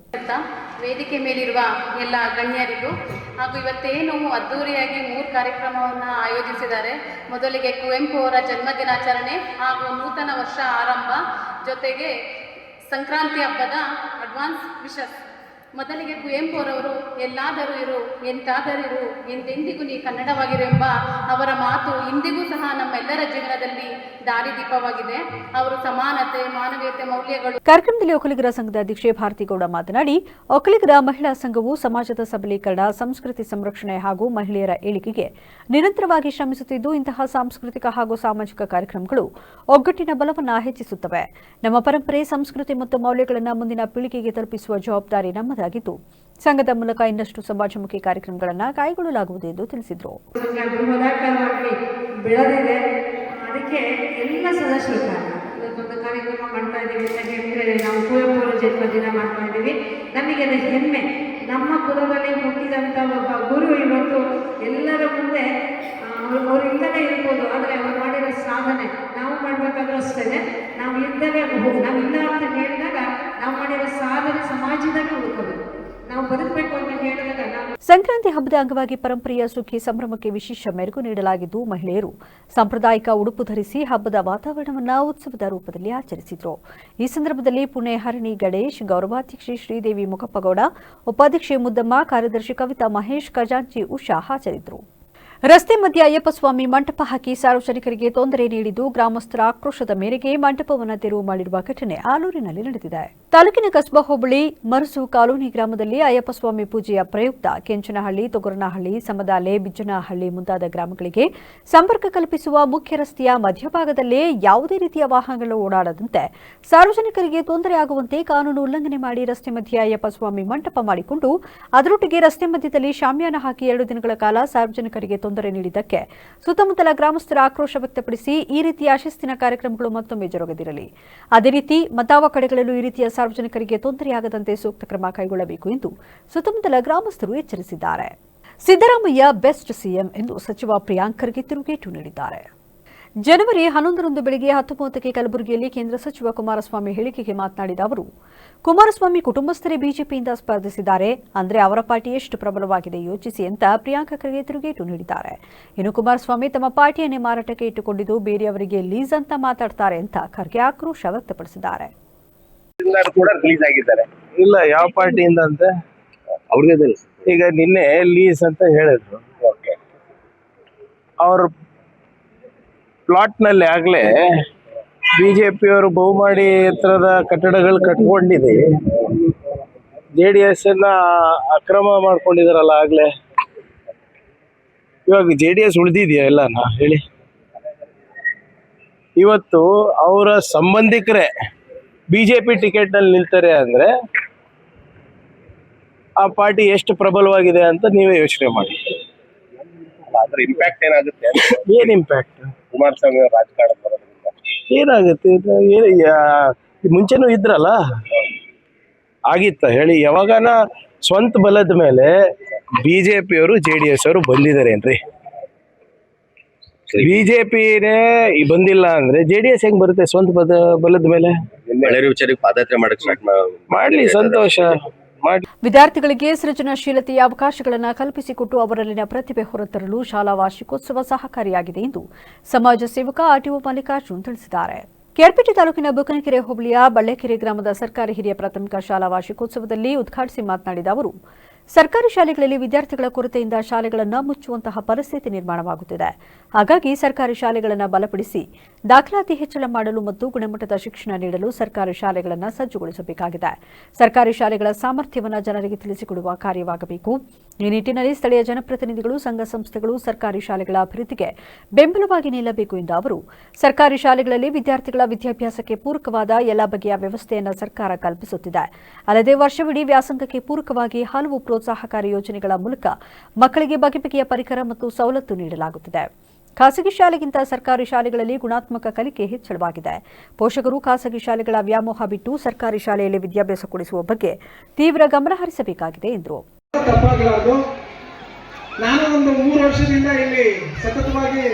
ವೇದಿಕೆ ಮೇಲಿರುವ ಎಲ್ಲ ಗಣ್ಯರಿಗೂ ಹಾಗೂ ಇವತ್ತೇನು ಅದ್ದೂರಿಯಾಗಿ 3 ಕಾರ್ಯಕ್ರಮವನ್ನು ಆಯೋಜಿಸಿದ್ದಾರೆ. ಮೊದಲಿಗೆ ಕುವೆಂಪು ಅವರ ಜನ್ಮ ದಿನಾಚರಣೆ ಹಾಗೂ ನೂತನ ವರ್ಷ ಆರಂಭ, ಜೊತೆಗೆ ಸಂಕ್ರಾಂತಿ ಹಬ್ಬದ ಅಡ್ವಾನ್ಸ್ ವಿಶಸ್. ಮೊದಲಿಗೆ ಕುವೆಂಪು ಅವರವರು ಎಲ್ಲಾದರೂ ಇರು, ಎಂತಾದರೂ ಇರು, ಎಂದೆಂದಿಗೂ ನೀ ಕನ್ನಡವಾಗಿರು ಎಂಬ ಅವರ ಮಾತು ಇಂದಿಗೂ ಸಹ ನಮ್ಮೆಲ್ಲರ ಜೀವನದಲ್ಲಿ ದಾರಿದೀಪವಾಗಿದೆ. ಅವರು ಸಮಾನತೆ, ಮಾನವೀಯತೆ ಮೌಲ್ಯಗಳು. ಕಾರ್ಯಕ್ರಮದಲ್ಲಿ ಒಕ್ಕಲಿಗರ ಸಂಘದ ಅಧ್ಯಕ್ಷೆ ಭಾರತಿಗೌಡ ಮಾತನಾಡಿ, ಒಕ್ಕಲಿಗರ ಮಹಿಳಾ ಸಂಘವು ಸಮಾಜದ ಸಬಲೀಕರಣ, ಸಂಸ್ಕೃತಿ ಸಂರಕ್ಷಣೆ ಹಾಗೂ ಮಹಿಳೆಯರ ಏಳಿಗೆಗೆ ನಿರಂತರವಾಗಿ ಶ್ರಮಿಸುತ್ತಿದ್ದು, ಇಂತಹ ಸಾಂಸ್ಕೃತಿಕ ಹಾಗೂ ಸಾಮಾಜಿಕ ಕಾರ್ಯಕ್ರಮಗಳು ಒಗ್ಗಟ್ಟಿನ ಬಲವನ್ನು ಹೆಚ್ಚಿಸುತ್ತವೆ. ನಮ್ಮ ಪರಂಪರೆ, ಸಂಸ್ಕೃತಿ ಮತ್ತು ಮೌಲ್ಯಗಳನ್ನು ಮುಂದಿನ ಪೀಳಿಗೆಗೆ ತಲುಪಿಸುವ ಜವಾಬ್ದಾರಿ ನಮ್ಮದಾಗಿದ್ದು, ಸಂಘದ ಮೂಲಕ ಇನ್ನಷ್ಟು ಸಮಾಜಮುಖಿ ಕಾರ್ಯಕ್ರಮಗಳನ್ನು ಕೈಗೊಳ್ಳಲಾಗುವುದು ಎಂದು ತಿಳಿಸಿದರು. ಬೆಳೆದಿದೆ, ಅದಕ್ಕೆ ಎಲ್ಲ ಸದಸ್ಯರು ಇವತ್ತೊಂದು ಕಾರ್ಯಕ್ರಮ ಮಾಡ್ತಾ ಇದ್ದೀವಿ ಅಂತ ಹೇಳಿದರೆ, ನಾವು ಕುವೆಂಪು ಅವರ ಜನ್ಮದಿನ ಮಾಡ್ತಾ ಇದ್ದೀವಿ. ನಮಗೆ ಅದು ಹೆಮ್ಮೆ. ನಮ್ಮ ಕುಲದಲ್ಲಿ ಹುಟ್ಟಿದಂಥ ಒಬ್ಬ ಗುರು ಇವತ್ತು ಎಲ್ಲರ ಮುಂದೆ ಅವ್ರು ಇಲ್ಲದೇ ಇರ್ಬೋದು, ಆದರೆ ಅವ್ರು ಮಾಡಿರೋ ಸಾಧನೆ ನಾವು ಮಾಡಬೇಕಾದ್ರೂ ಅಷ್ಟೇ. ನಾವು ಇಲ್ಲದೇ ನಾವು ಇಲ್ಲ ಅಂತ ಹೇಳಿದಾಗ ನಾವು ಮಾಡಿರೋ ಸಾಧನೆ ಸಮಾಜದಲ್ಲಿ ಉಳ್ಕೋಬೇಕು. ನಾವು ಬದುಕಬೇಕು ಅಂತ ಹೇಳಿದಾಗ ಸಂಕ್ರಾಂತಿ ಹಬ್ಬದ ಅಂಗವಾಗಿ ಪರಂಪರೆಯ ಸುಗ್ಗಿ ಸಂಭ್ರಮಕ್ಕೆ ವಿಶೇಷ ಮೆರುಗು ನೀಡಲಾಗಿದ್ದು, ಮಹಿಳೆಯರು ಸಾಂಪ್ರದಾಯಿಕ ಉಡುಪು ಧರಿಸಿ ಹಬ್ಬದ ವಾತಾವರಣವನ್ನು ಉತ್ಸವದ ರೂಪದಲ್ಲಿ ಆಚರಿಸಿದರು. ಈ ಸಂದರ್ಭದಲ್ಲಿ ಪುಣೆ ಹರಣಿ ಗಣೇಶ್, ಗೌರವಾಧ್ಯಕ್ಷೆ ಶ್ರೀದೇವಿ ಮುಖಪ್ಪಗೌಡ, ಉಪಾಧ್ಯಕ್ಷೆ ಮುದ್ದಮ್ಮ, ಕಾರ್ಯದರ್ಶಿ ಕವಿತಾ ಮಹೇಶ್, ಖಜಾಂಚಿ ಉಷಾ ಹಾಜರಿದ್ದರು. ರಸ್ತೆ ಮಧ್ಯೆ ಅಯ್ಯಪ್ಪ ಸ್ವಾಮಿ ಮಂಟಪ ಹಾಕಿ ಸಾರ್ವಜನಿಕರಿಗೆ ತೊಂದರೆ ನೀಡಿದ್ದು, ಗ್ರಾಮಸ್ಥರ ಆಕ್ರೋಶದ ಮೇರೆಗೆ ಮಂಟಪವನ್ನು ತೆರವು ಮಾಡಿರುವ ಘಟನೆ ಆಲೂರಿನಲ್ಲಿ ನಡೆದಿದೆ. ತಾಲೂಕಿನ ಕಸ್ಬಾ ಹೋಬಳಿ ಮರಸು ಕಾಲೋನಿ ಗ್ರಾಮದಲ್ಲಿ ಅಯ್ಯಪ್ಪ ಸ್ವಾಮಿ ಪೂಜೆಯ ಪ್ರಯುಕ್ತ ಕೆಂಚನಹಳ್ಳಿ, ತೊಗರನಹಳ್ಳಿ, ಸಮದಾಲೆ, ಬಿಜ್ಜನಹಳ್ಳಿ ಮುಂತಾದ ಗ್ರಾಮಗಳಿಗೆ ಸಂಪರ್ಕ ಕಲ್ಪಿಸುವ ಮುಖ್ಯ ರಸ್ತೆಯ ಮಧ್ಯಭಾಗದಲ್ಲೇ ಯಾವುದೇ ರೀತಿಯ ವಾಹನಗಳು ಓಡಾಡದಂತೆ ಸಾರ್ವಜನಿಕರಿಗೆ ತೊಂದರೆ ಆಗುವಂತೆ ಕಾನೂನು ಉಲ್ಲಂಘನೆ ಮಾಡಿ ರಸ್ತೆ ಮಧ್ಯೆ ಅಯ್ಯಪ್ಪ ಸ್ವಾಮಿ ಮಂಟಪ ಮಾಡಿಕೊಂಡು ಅದರೊಟ್ಟಿಗೆ ರಸ್ತೆ ಮಧ್ಯದಲ್ಲಿ ಶಾಮಿಯಾನ ಹಾಕಿ 2 ದಿನಗಳ ಕಾಲ ಸಾರ್ವಜನಿಕರಿಗೆ ತೊಂದರೆ ನೀಡಿದ್ದಕ್ಕೆ ಸುತ್ತಮುತ್ತಲ ಗ್ರಾಮಸ್ಥರ ಆಕ್ರೋಶ ವ್ಯಕ್ತಪಡಿಸಿ ಈ ರೀತಿಯ ಶಿಸ್ತಿನ ಕಾರ್ಯಕ್ರಮಗಳು ಮತ್ತೊಮ್ಮೆ ಜರುಗದಿರಲಿ, ಅದೇ ರೀತಿ ಮತ್ತಾವ ಕಡೆಗಳಲ್ಲೂ ಈ ರೀತಿಯ ಸಾರ್ವಜನಿಕರಿಗೆ ತೊಂದರೆಯಾಗದಂತೆ ಸೂಕ್ತ ಕ್ರಮ ಕೈಗೊಳ್ಳಬೇಕು ಎಂದು ಸುತ್ತಮುತ್ತಲ ಗ್ರಾಮಸ್ಥರು ಎಚ್ಚರಿಸಿದ್ದಾರೆ. ಸಿದ್ದರಾಮಯ್ಯ ಬೆಸ್ಟ್ ಸಿಎಂ ಎಂದು ಸಚಿವ ಪ್ರಿಯಾಂಕ್ ಖರ್ಗೆ ತಿರುಗೇಟು ನೀಡಿದ್ದಾರೆ. ಜನವರಿ 11ರಂದು ಬೆಳಗ್ಗೆ 10:30ಕ್ಕೆ ಕಲಬುರಗಿಯಲ್ಲಿ ಕೇಂದ್ರ ಸಚಿವ ಕುಮಾರಸ್ವಾಮಿ ಹೇಳಿಕೆಗೆ ಮಾತನಾಡಿದ ಅವರು, ಕುಮಾರಸ್ವಾಮಿ ಕುಟುಂಬಸ್ಥರೇ ಬಿಜೆಪಿಯಿಂದ ಸ್ಪರ್ಧಿಸಿದ್ದಾರೆ, ಅಂದ್ರೆ ಅವರ ಪಾರ್ಟಿ ಎಷ್ಟು ಪ್ರಬಲವಾಗಿದೆ ಯೋಚಿಸಿ ಅಂತ ಪ್ರಿಯಾಂಕಾ ಖರ್ಗೆ ತಿರುಗೇಟು ನೀಡಿದ್ದಾರೆ. ಇನ್ನು ಕುಮಾರಸ್ವಾಮಿ ತಮ್ಮ ಪಾರ್ಟಿಯನ್ನೇ ಮಾರಾಟಕ್ಕೆ ಇಟ್ಟುಕೊಂಡಿದ್ದು ಬೇರೆಯವರಿಗೆ ಲೀಸ್ ಅಂತ ಮಾತಾಡ್ತಾರೆ ಅಂತ ಖರ್ಗೆ ಆಕ್ರೋಶ ವ್ಯಕ್ತಪಡಿಸಿದ್ದಾರೆ. ಇಲ್ಲ, ಯಾವ ಪಾರ್ಟಿಯಿಂದ ಅಂತ ಅವ್ರಿಗೆ ಈಗ ನಿನ್ನೆ ಲೀಸ್ ಅಂತ ಹೇಳಿದ್ರು. ಅವ್ರ ಪ್ಲಾಟ್ ನಲ್ಲಿ ಆಗ್ಲೇ ಬಿಜೆಪಿಯವರು ಬಹುಮಾಡಿ ಎತ್ತರದ ಕಟ್ಟಡಗಳು ಕಟ್ಕೊಂಡಿದೆ. JDS ಅಕ್ರಮ ಮಾಡ್ಕೊಂಡಿದಾರಲ್ಲ ಆಗ್ಲೇ. ಇವಾಗ JDS ಉಳಿದಿದೆಯಾ ಎಲ್ಲನ ಹೇಳಿ? ಇವತ್ತು ಅವರ ಸಂಬಂಧಿಕರೇ ಬಿಜೆಪಿ ಟಿಕೆಟ್ ನಲ್ಲಿ ನಿಲ್ತಾರೆ ಅಂದ್ರೆ ಆ ಪಾರ್ಟಿ ಎಷ್ಟು ಪ್ರಬಲವಾಗಿದೆ ಅಂತ ನೀವೇ ಯೋಚನೆ ಮಾಡಿ. ಅದ್ರ ಇಂಪ್ಯಾಕ್ಟ್ ಏನಾಗುತ್ತೆ? ಏನ್ ಇಂಪ್ಯಾಕ್ಟ್? ಕುಮಾರಸ್ವಾಮಿ ರಾಜಕಾರಣ ಏನಾಗುತ್ತೆ? ಮುಂಚೆನೂ ಇದ್ರಲ್ಲ, ಆಗಿತ್ತ ಹೇಳಿ? ಯಾವಾಗನ ಸ್ವಂತ ಬಲದ ಮೇಲೆ ಬಿಜೆಪಿಯವರು JDS ಅವರು ಬಂದಿದಾರೇನ್ರಿ? ಬಿಜೆಪಿನೇ ಬಂದಿಲ್ಲ ಅಂದ್ರೆ JDS ಹೆಂಗ್ ಬರುತ್ತೆ ಸ್ವಂತ ಬಲದ ಮೇಲೆ? ವಿಚಾರಕ್ಕೆ ಪಾದಯಾತ್ರೆ ಮಾಡಕ್ ಸ್ಟಾರ್ಟ್ ಮಾಡ್ಲಿ, ಸಂತೋಷ. ವಿದ್ಯಾರ್ಥಿಗಳಿಗೆ ಸೃಜನಶೀಲತೆಯ ಅವಕಾಶಗಳನ್ನು ಕಲ್ಪಿಸಿಕೊಟ್ಟು ಅವರಲ್ಲಿನ ಪ್ರತಿಭೆ ಹೊರತರಲು ಶಾಲಾ ವಾರ್ಷಿಕೋತ್ಸವ ಸಹಕಾರಿಯಾಗಿದೆ ಎಂದು ಸಮಾಜ ಸೇವಕ ಆರ್ಟಿಒ ಮಲ್ಲಿಕಾರ್ಜುನ್ ತಿಳಿಸಿದ್ದಾರೆ. ಕೆಆರ್ಪೇಟೆ ತಾಲೂಕಿನ ಬುಕನಕೆರೆ ಹೋಬಳಿಯ ಬಳ್ಳೆಕೆರೆ ಗ್ರಾಮದ ಸರ್ಕಾರಿ ಹಿರಿಯ ಪ್ರಾಥಮಿಕ ಶಾಲಾ ವಾರ್ಷಿಕೋತ್ಸವದಲ್ಲಿ ಉದ್ಘಾಟಿಸಿ ಮಾತನಾಡಿದ ಅವರು, ಸರ್ಕಾರಿ ಶಾಲೆಗಳಲ್ಲಿ ವಿದ್ಯಾರ್ಥಿಗಳ ಕೊರತೆಯಿಂದ ಶಾಲೆಗಳನ್ನು ಮುಚ್ಚುವಂತಹ ಪರಿಸ್ಥಿತಿ ನಿರ್ಮಾಣವಾಗುತ್ತಿದೆ. ಹಾಗಾಗಿ ಸರ್ಕಾರಿ ಶಾಲೆಗಳನ್ನು ಬಲಪಡಿಸಿ ದಾಖಲಾತಿ ಹೆಚ್ಚಳ ಮಾಡಲು ಮತ್ತು ಗುಣಮಟ್ಟದ ಶಿಕ್ಷಣ ನೀಡಲು ಸರ್ಕಾರಿ ಶಾಲೆಗಳನ್ನು ಸಜ್ಜುಗೊಳಿಸಬೇಕಾಗಿದೆ. ಸರ್ಕಾರಿ ಶಾಲೆಗಳ ಸಾಮರ್ಥ್ಯವನ್ನು ಜನರಿಗೆ ತಿಳಿಸಿಕೊಡುವ ಕಾರ್ಯವಾಗಬೇಕು. ಈ ನಿಟ್ಟಿನಲ್ಲಿ ಸ್ಥಳೀಯ ಜನಪ್ರತಿನಿಧಿಗಳು, ಸಂಘ ಸಂಸ್ಥೆಗಳು ಸರ್ಕಾರಿ ಶಾಲೆಗಳ ಅಭಿವೃದ್ಧಿಗೆ ಬೆಂಬಲವಾಗಿ ನಿಲ್ಲಬೇಕು ಎಂದ ಅವರು, ಸರ್ಕಾರಿ ಶಾಲೆಗಳಲ್ಲಿ ವಿದ್ಯಾರ್ಥಿಗಳ ವಿದ್ಯಾಭ್ಯಾಸಕ್ಕೆ ಪೂರಕವಾದ ಎಲ್ಲ ಬಗೆಯ ವ್ಯವಸ್ಥೆಯನ್ನು ಸರ್ಕಾರ ಕಲ್ಪಿಸುತ್ತಿದೆ. ಅಲ್ಲದೆ ವರ್ಷವಿಡೀ ವ್ಯಾಸಂಗಕ್ಕೆ ಪೂರಕವಾಗಿ ಹಲವು ಪ್ರೋತ್ಸಾಹಕಾರಿ ಯೋಜನೆಗಳ ಮೂಲಕ ಮಕ್ಕಳಿಗೆ ಬಗೆ ಬಗೆಯ ಪರಿಕರ ಮತ್ತು ಸವಲತ್ತು ನೀಡಲಾಗುತ್ತಿದೆ. ಖಾಸಗಿ ಶಾಲೆಗಿಂತ ಸರ್ಕಾರಿ ಶಾಲೆಗಳಲ್ಲಿ ಗುಣಾತ್ಮಕ ಕಲಿಕೆ ಹೆಚ್ಚಳವಾಗಿದೆ. ಪೋಷಕರು ಖಾಸಗಿ ಶಾಲೆಗಳ ವ್ಯಾಮೋಹ ಬಿಟ್ಟು ಸರ್ಕಾರಿ ಶಾಲೆಯಲ್ಲಿ ವಿದ್ಯಾಭ್ಯಾಸ ಕೊಡಿಸುವ ಬಗ್ಗೆ ತೀವ್ರ ಗಮನ ಹರಿಸಬೇಕಾಗಿದೆ ಎಂದರು. ನಾನು ಒಂದು 3 ವರ್ಷದಿಂದ ಇಲ್ಲಿ ಸತತವಾಗಿ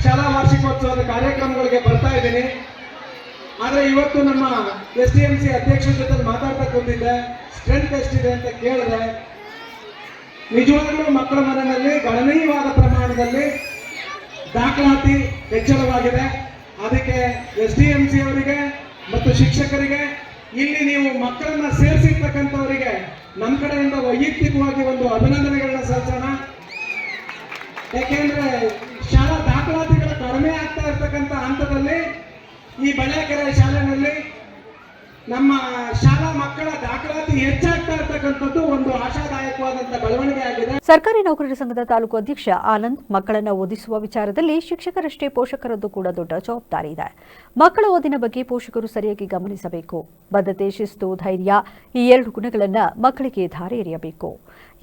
ಶಾಲಾ ವಾರ್ಷಿಕೋತ್ಸವದ ಕಾರ್ಯಕ್ರಮಗಳಿಗೆ ಬರ್ತಾ ಇದ್ದೀನಿ. ಆದರೆ ಇವತ್ತು ನಮ್ಮ SDMC ಅಧ್ಯಕ್ಷರ ಜೊತೆ ಮಾತಾಡ್ತಾ ಕೂತಿದ್ದೆ, ಸ್ಟ್ರೆಂತ್ ಎಷ್ಟಿದೆ ಅಂತ ಕೇಳಿದೆ. ನಿಜವಾಗ್ಲೂ ಮಕ್ಕಳ ಮನೆಯಲ್ಲಿ ಗಣನೀಯವಾದ ಪ್ರಮಾಣದಲ್ಲಿ ದಾಖಲಾತಿ ಹೆಚ್ಚಳವಾಗಿದೆ. ಅದಕ್ಕೆ SDMC ಅವರಿಗೆ ಮತ್ತು ಶಿಕ್ಷಕರಿಗೆ, ಇಲ್ಲಿ ನೀವು ಮಕ್ಕಳನ್ನ ಸೇರಿಸಿರ್ತಕ್ಕಂಥವರಿಗೆ ನಮ್ಮ ಕಡೆಯಿಂದ ವೈಯಕ್ತಿಕವಾಗಿ ಒಂದು ಅಭಿನಂದನೆಗಳನ್ನ ಸಲ್ಲಿಸೋಣ. ಯಾಕೆಂದ್ರೆ ಶಾಲಾ ದಾಖಲಾತಿಗಳ ಕಡಿಮೆ ಆಗ್ತಾ ಇರ್ತಕ್ಕಂಥ ಹಂತದಲ್ಲಿ ಈ ಬಳ್ಳೆಕೆರೆ ಶಾಲೆಯಲ್ಲಿ ನಮ್ಮ ಶಾಲಾ ಮಕ್ಕಳ ದಾಖಲಾತಿ ಹೆಚ್ಚಾಗ್ತಾ ಇರ್ತಕ್ಕಂಥದ್ದು ಒಂದು ಆಶಾದಾಯಕವಾದಂಥ ಬೆಳವಣಿಗೆ ಆಗಿದೆ. ಸರ್ಕಾರಿ ನೌಕರರ ಸಂಘದ ತಾಲೂಕು ಅಧ್ಯಕ್ಷ ಆನಂದ್, ಮಕ್ಕಳನ್ನು ಓದಿಸುವ ವಿಚಾರದಲ್ಲಿ ಶಿಕ್ಷಕರಷ್ಟೇ ಪೋಷಕರದ್ದು ಕೂಡ ದೊಡ್ಡ ಜವಾಬ್ದಾರಿ ಇದೆ. ಮಕ್ಕಳ ಓದಿನ ಬಗ್ಗೆ ಪೋಷಕರು ಸರಿಯಾಗಿ ಗಮನಿಸಬೇಕು. ಬದ್ಧತೆ, ಶಿಸ್ತು, ಧೈರ್ಯ ಈ 2 ಗುಣಗಳನ್ನು ಮಕ್ಕಳಿಗೆ ಧಾರೆ ಎರೆಯಬೇಕು.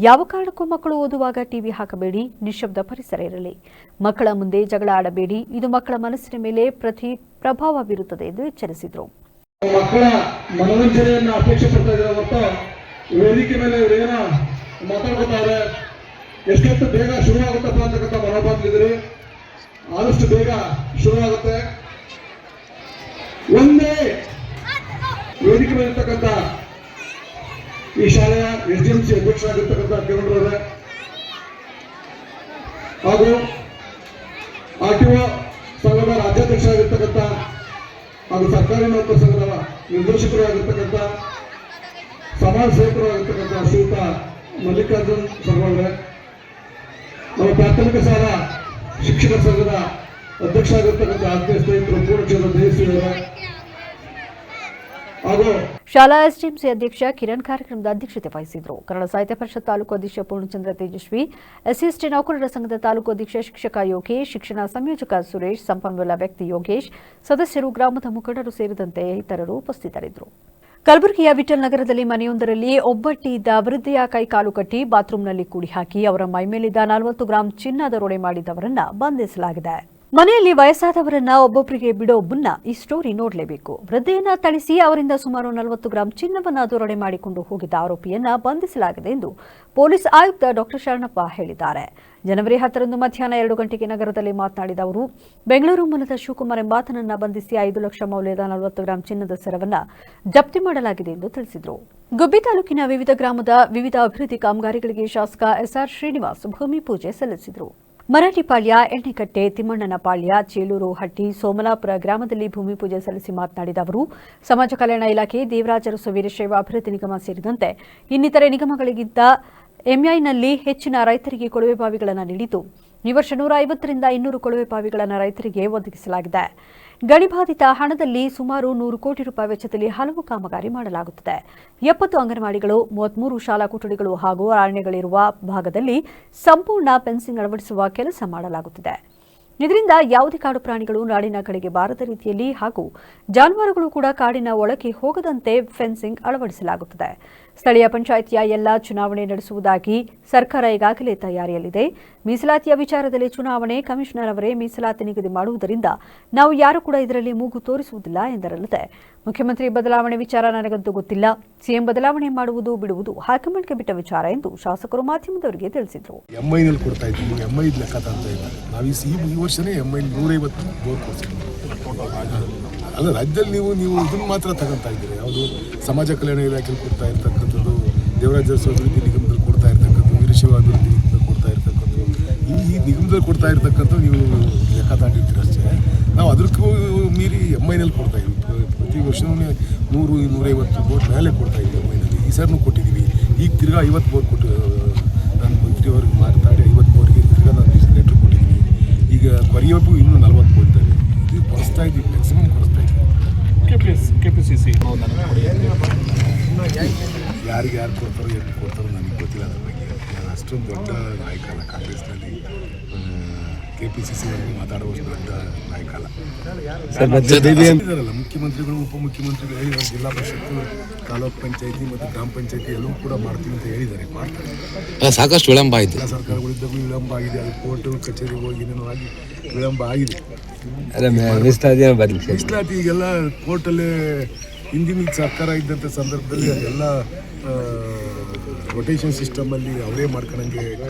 ಯಾವ ಕಾರಣಕ್ಕೂ ಮಕ್ಕಳು ಓದುವಾಗ ಟಿವಿ ಹಾಕಬೇಡಿ, ನಿಶ್ಶಬ್ದ ಪರಿಸರ ಇರಲಿ. ಮಕ್ಕಳ ಮುಂದೆ ಜಗಳ ಆಡಬೇಡಿ, ಇದು ಮಕ್ಕಳ ಮನಸ್ಸಿನ ಮೇಲೆ ಪ್ರಭಾವ ಬೀರುತ್ತದೆ ಎಂದು ಎಚ್ಚರಿಸಿದರು. ಮಕ್ಕಳ ಮನೋರಂಜನೆಯನ್ನು ಅಪೇಕ್ಷೆ ಪಡ್ತಾ ಇದ್ದಾರೆ ಹೊರತು ವೇದಿಕೆ ಮೇಲೆ ಇವರೇನೋ ಮಾತಾಡ್ಕೊತಾರೆ, ಎಷ್ಟೊತ್ತು ಬೇಗ ಶುರುವಾಗುತ್ತಪ್ಪ ಅಂತಕ್ಕಂಥ ಮನೋಭಾವದಲ್ಲಿದ್ದರೆ ಆದಷ್ಟು ಬೇಗ ಶುರುವಾಗುತ್ತೆ. ಒಂದೇ ವೇದಿಕೆ ಮೇಲೆ ಇರ್ತಕ್ಕಂಥ ಈ ಶಾಲೆಯ SDMC ಅಧ್ಯಕ್ಷರಾಗಿರ್ತಕ್ಕಂಥ ಕಿರಣರವರೇ ಹಾಗೂ RTO ಸಂಘದ ರಾಜ್ಯಾಧ್ಯಕ್ಷರಾಗಿರ್ತಕ್ಕಂಥ ಹಾಗೂ ಸರ್ಕಾರಿ ನೌಕರ ಸಂಘದ ನಿರ್ದೇಶಕರು ಆಗಿರ್ತಕ್ಕಂಥ ಸಮಾಜ ಸೇವಕರು ಆಗಿರ್ತಕ್ಕಂಥ ಶ್ರೀಯುತ ಮಲ್ಲಿಕಾರ್ಜುನ್ ಸರ್ವಳ್ಳೆ, ನಮ್ಮ ಪ್ರಾಥಮಿಕ ಶಾಲಾ ಶಿಕ್ಷಕ ಸಂಘದ ಅಧ್ಯಕ್ಷ ಆಗಿರ್ತಕ್ಕಂಥ ಆತ್ಮೀಯ ಸ್ನೇಹಿತರು ಪೂರ್ಣಚಂದ್ರ ದೇವಸಿಯವರೇ ಹಾಗೂ ಶಾಲಾ SDMC ಅಧ್ಯಕ್ಷ ಕಿರಣ್ ಕಾರ್ಯಕ್ರಮದ ಅಧ್ಯಕ್ಷತೆ ವಹಿಸಿದರು. ಕನ್ನಡ ಸಾಹಿತ್ಯ ಪರಿಷತ್ ತಾಲೂಕು ಅಧ್ಯಕ್ಷ ಪೂರ್ಣಚಂದ್ರ ತೇಜಸ್ವಿ, SC/ST ನೌಕರರ ಸಂಘದ ತಾಲೂಕು ಅಧ್ಯಕ್ಷ ಶಿಕ್ಷಕ ಯೋಗೇಶ್, ಶಿಕ್ಷಣ ಸಂಯೋಜಕ ಸುರೇಶ್, ಸಂಪನ್ಮೂಲ ವ್ಯಕ್ತಿ ಯೋಗೇಶ್, ಸದಸ್ಯರು, ಗ್ರಾಮದ ಮುಖಂಡರು ಸೇರಿದಂತೆ ಇತರರು ಉಪಸ್ಥಿತರಿದ್ದರು. ಕಲಬುರಗಿಯ ವಿಠಲ್ ನಗರದಲ್ಲಿ ಮನೆಯೊಂದರಲ್ಲಿ ಒಬ್ಬಟ್ಟಿದ್ದ ವೃದ್ಧೆಯ ಕೈಕಾಲು ಕಟ್ಟಿ ಬಾತ್ರೂಂನಲ್ಲಿ ಕೂಡಿ ಹಾಕಿ ಅವರ ಮೈಮೇಲಿದ್ದ 40 ಗ್ರಾಂ ಚಿನ್ನದ ರೋಡೆ ಮಾಡಿದವರನ್ನ ಬಂಧಿಸಲಾಗಿದೆ. ಮನೆಯಲ್ಲಿ ವಯಸ್ಸಾದವರನ್ನ ಒಬ್ಬೊಬ್ಬರಿಗೆ ಬಿಡೋ ಮುನ್ನ ಈ ಸ್ಟೋರಿ ನೋಡಲೇಬೇಕು. ವೃದ್ಧೆಯನ್ನ ಥಳಿಸಿ ಅವರಿಂದ ಸುಮಾರು 40 ಗ್ರಾಂ ಚಿನ್ನವನ್ನ ದರೋಡೆ ಮಾಡಿಕೊಂಡು ಹೋಗಿದ್ದ ಆರೋಪಿಯನ್ನ ಬಂಧಿಸಲಾಗಿದೆ ಎಂದು ಪೊಲೀಸ್ ಆಯುಕ್ತ ಡಾಕ್ಟರ್ ಶರಣಪ್ಪ ಹೇಳಿದ್ದಾರೆ. ಜನವರಿ 10ರಂದು ಮಧ್ಯಾಹ್ನ 2 ಗಂಟೆಗೆ ನಗರದಲ್ಲಿ ಮಾತನಾಡಿದ ಅವರು, ಬೆಂಗಳೂರು ಮೂಲದ ಶಿವಕುಮಾರ್ ಎಂಬಾತನನ್ನ ಬಂಧಿಸಿ 5 ಲಕ್ಷ ಮೌಲ್ಯದ 40 ಗ್ರಾಂ ಚಿನ್ನದ ಸರವನ್ನ ಜಪ್ತಿ ಮಾಡಲಾಗಿದೆ ಎಂದು ತಿಳಿಸಿದರು. ಗುಬ್ಬಿ ತಾಲೂಕಿನ ವಿವಿಧ ಗ್ರಾಮದ ವಿವಿಧ ಅಭಿವೃದ್ಧಿ ಕಾಮಗಾರಿಗಳಿಗೆ ಶಾಸಕ ಎಸ್ಆರ್ ಶ್ರೀನಿವಾಸ್ ಭೂಮಿ ಪೂಜೆ ಸಲ್ಲಿಸಿದರು. ಮರಾಠಿಪಾಳ್ಯ, ಎಣ್ಣೆಕಟ್ಟೆ, ತಿಮ್ಮಣ್ಣನಪಾಳ್ಯ, ಚೇಲೂರು ಹಟ್ಟಿ, ಸೋಮಲಾಪುರ ಗ್ರಾಮದಲ್ಲಿ ಭೂಮಿ ಪೂಜೆ ಸಲ್ಲಿಸಿ ಮಾತನಾಡಿದ ಅವರು, ಸಮಾಜ ಕಲ್ಯಾಣ ಇಲಾಖೆ, ದೇವರಾಜ ಅರಸು ವೀರಶೈವ ಅಭಿವೃದ್ಧಿ ನಿಗಮ ಸೇರಿದಂತೆ ಇನ್ನಿತರೆ ನಿಗಮಗಳಿಗಿಂತ ಎಂಐನಲ್ಲಿ ಹೆಚ್ಚಿನ ರೈತರಿಗೆ ಕೊಳವೆ ಬಾವಿಗಳನ್ನು ನೀಡಿದ್ದು, ಈ ವರ್ಷ 150ರಿಂದ 200 ಕೊಳವೆ ಬಾವಿಗಳನ್ನು ರೈತರಿಗೆ ಒದಗಿಸಲಾಗಿದೆ. ಗಣಿಬಾಧಿತ ಹಣದಲ್ಲಿ ಸುಮಾರು 100 ಕೋಟಿ ರೂಪಾಯಿ ವೆಚ್ಚದಲ್ಲಿ ಹಲವು ಕಾಮಗಾರಿ ಮಾಡಲಾಗುತ್ತದೆ. 70 ಅಂಗನವಾಡಿಗಳು, 33 ಶಾಲಾ ಕೊಠಡಿಗಳು ಹಾಗೂ ಅರಣ್ಯಗಳಿರುವ ಭಾಗದಲ್ಲಿ ಸಂಪೂರ್ಣ ಫೆನ್ಸಿಂಗ್ ಅಳವಡಿಸುವ ಕೆಲಸ ಮಾಡಲಾಗುತ್ತಿದೆ. ಇದರಿಂದ ಯಾವುದೇ ಕಾಡು ಪ್ರಾಣಿಗಳು ನಾಡಿನ ಕಡೆಗೆ ಬಾರದ ರೀತಿಯಲ್ಲಿ ಹಾಗೂ ಜಾನುವಾರುಗಳು ಕೂಡ ಕಾಡಿನ ಒಳಗೆ ಹೋಗದಂತೆ ಫೆನ್ಸಿಂಗ್ ಅಳವಡಿಸಲಾಗುತ್ತದೆ. ಸ್ಥಳೀಯ ಪಂಚಾಯಿತಿಯ ಎಲ್ಲಾ ಚುನಾವಣೆ ನಡೆಸುವುದಾಗಿ ಸರ್ಕಾರ ಈಗಾಗಲೇ ತಯಾರಿಯಲ್ಲಿದೆ. ಮೀಸಲಾತಿಯ ವಿಚಾರದಲ್ಲಿ ಚುನಾವಣೆ ಕಮಿಷನರ್ ಅವರೇ ಮೀಸಲಾತಿ ನಿಗದಿ ಮಾಡುವುದರಿಂದ ನಾವು ಯಾರು ಕೂಡ ಇದರಲ್ಲಿ ಮೂಗು ತೋರಿಸುವುದಿಲ್ಲ ಎಂದರಲ್ಲದೆ, ಮುಖ್ಯಮಂತ್ರಿ ಬದಲಾವಣೆ ವಿಚಾರ ನನಗಂತೂ ಗೊತ್ತಿಲ್ಲ. ಸಿಎಂ ಬದಲಾವಣೆ ಮಾಡುವುದು ಬಿಡುವುದು ಹೈಕಮಾಂಡ್ಗೆ ಬಿಟ್ಟ ವಿಚಾರ ಎಂದು ಶಾಸಕರು ಮಾಧ್ಯಮದವರಿಗೆ ತಿಳಿಸಿದರು. ಎಂಐನಲ್ಲಿ ಕೊಡ್ತಾ ಇದ್ದೀವಿ, ಎಂಐ ಲೆಕ್ಕ ತಂತ ಇಲ್ಲ. ನಾವು ಈ ವರ್ಷನೇ ಎಂಐ 150 ಬೋರ್ ಕೊಡ್ತೀವಿ. ಅಲ್ಲ, ರಾಜ್ಯದಲ್ಲಿ ನೀವು ಇದನ್ನು ಮಾತ್ರ ತಗೊಂತಾ ಇದ್ದೀರಿ. ಯಾವುದು ಸಮಾಜ ಕಲ್ಯಾಣ ಇಲಾಖೆಯಲ್ಲಿ ಕೊಡ್ತಾ ಇರ್ತಕ್ಕಂಥದ್ದು, ದೇವರಾಜ ಅರಸು ಅಭಿವೃದ್ಧಿ ನಿಗಮದಲ್ಲಿ ಕೊಡ್ತಾ ಇರ್ತಕ್ಕಂಥದ್ದು, ವೀರಶೈವ ಅಭಿವೃದ್ಧಿ ನಿಗಮದಲ್ಲಿ ಕೊಡ್ತಾ ಇರ್ತಕ್ಕಂಥದ್ದು, ಈ ನಿಗಮದಲ್ಲಿ ಕೊಡ್ತಾ ಇರ್ತಕ್ಕಂಥ ನೀವು ಲೆಕ್ಕ ತಾಂಡಿರ್ತೀರ ಅಷ್ಟೇ. ನಾವು ಅದಕ್ಕೂ ಮೀರಿ ಎಂಐನಲ್ಲಿ ಕೊಡ್ತಾ ಇದ್ದೀವಿ. ಪ್ರತಿ ವರ್ಷವೂ 100-150 ಬೋರ್ ಮೇಲೆ ಕೊಡ್ತಾ ಇದ್ದೀವಿ ಎಂಐನಲ್ಲಿ. ಈ ಸರ್ನೂ ಕೊಟ್ಟಿದ್ದೀವಿ. ಈಗ ತಿರ್ಗಾ 50 ಬೋರ್ ಕೊಟ್ಟು ನಾನು ಮಂತ್ರಿಯವ್ರಿಗೆ ಮಾತಾಡಿ 50 ಬೋರ್ಗೆ ತಿರ್ಗಾ ನಾನು ಲೆಟ್ರ್ ಕೊಟ್ಟಿದ್ದೀನಿ. ಈಗ ಕೊರಿಯೋಕ್ಕೂ ಇನ್ನೂ 40 ಬೋರ್ ಇದ್ದಾವೆ. ಇದು ಕೊಡಿಸ್ತಾ ಇದ್ದೀವಿ, ಮ್ಯಾಕ್ಸಿಮಮ್ ಕೊಡಿಸ್ತಾ ಇದ್ದೀವಿ. KPCC ಯಾರಿಗೆ ಯಾರು ಕೊಡ್ತಾರೋ ಏನು ಕೊಡ್ತಾರೋ ನನಗೆ ಗೊತ್ತಿಲ್ಲ. ಅದ್ರ ಬಗ್ಗೆ ನಾನು ಅಷ್ಟೊಂದು ದೊಡ್ಡ ನಾಯಕ ಅಲ್ಲ. ಕಾಂಗ್ರೆಸ್ನಲ್ಲಿ KPCC ಮಾತಾಡುವಷ್ಟು ದೊಡ್ಡ ನಾಯಕ ಅಲ್ಲ. ಮುಖ್ಯಮಂತ್ರಿಗಳು, ಉಪಮುಖ್ಯಮಂತ್ರಿಗಳು ಹೇಳಿದ್ದಾರೆ, ಜಿಲ್ಲಾ ಪರಿಷತ್ತು, ತಾಲೂಕ್ ಪಂಚಾಯತಿ ಮತ್ತು ಗ್ರಾಮ ಪಂಚಾಯತಿ ಎಲ್ಲವೂ ಕೂಡ ಮಾಡ್ತೀವಿ ಅಂತ ಹೇಳಿದ್ದಾರೆ. ಮಾಡ್ತಾರೆ. ಸಾಕಷ್ಟು ವಿಳಂಬ ಆಯಿತು. ಸರ್ಕಾರಗಳಿದ್ದಾಗೂ ವಿಳಂಬ ಆಗಿದೆ. ಅದು ಕೋರ್ಟು ಕಚೇರಿಗೆ ಹೋಗಿ ಏನೇನೋ ಆಗಿ ವಿಳಂಬ ಆಗಿದೆ. ಮೀಸಲಾತಿ ಈಗೆಲ್ಲ ಕೋರ್ಟಲ್ಲೇ ಹಿಂದಿನ ಸರ್ಕಾರ ಇದ್ದಂಥ ಸಂದರ್ಭದಲ್ಲಿ ಅದೆಲ್ಲ ರೊಟೇಷನ್ ಸಿಸ್ಟಮ್ ಅಲ್ಲಿ ಅವರೇ ಮಾಡ್ಕೊಂಡಂಗೆ.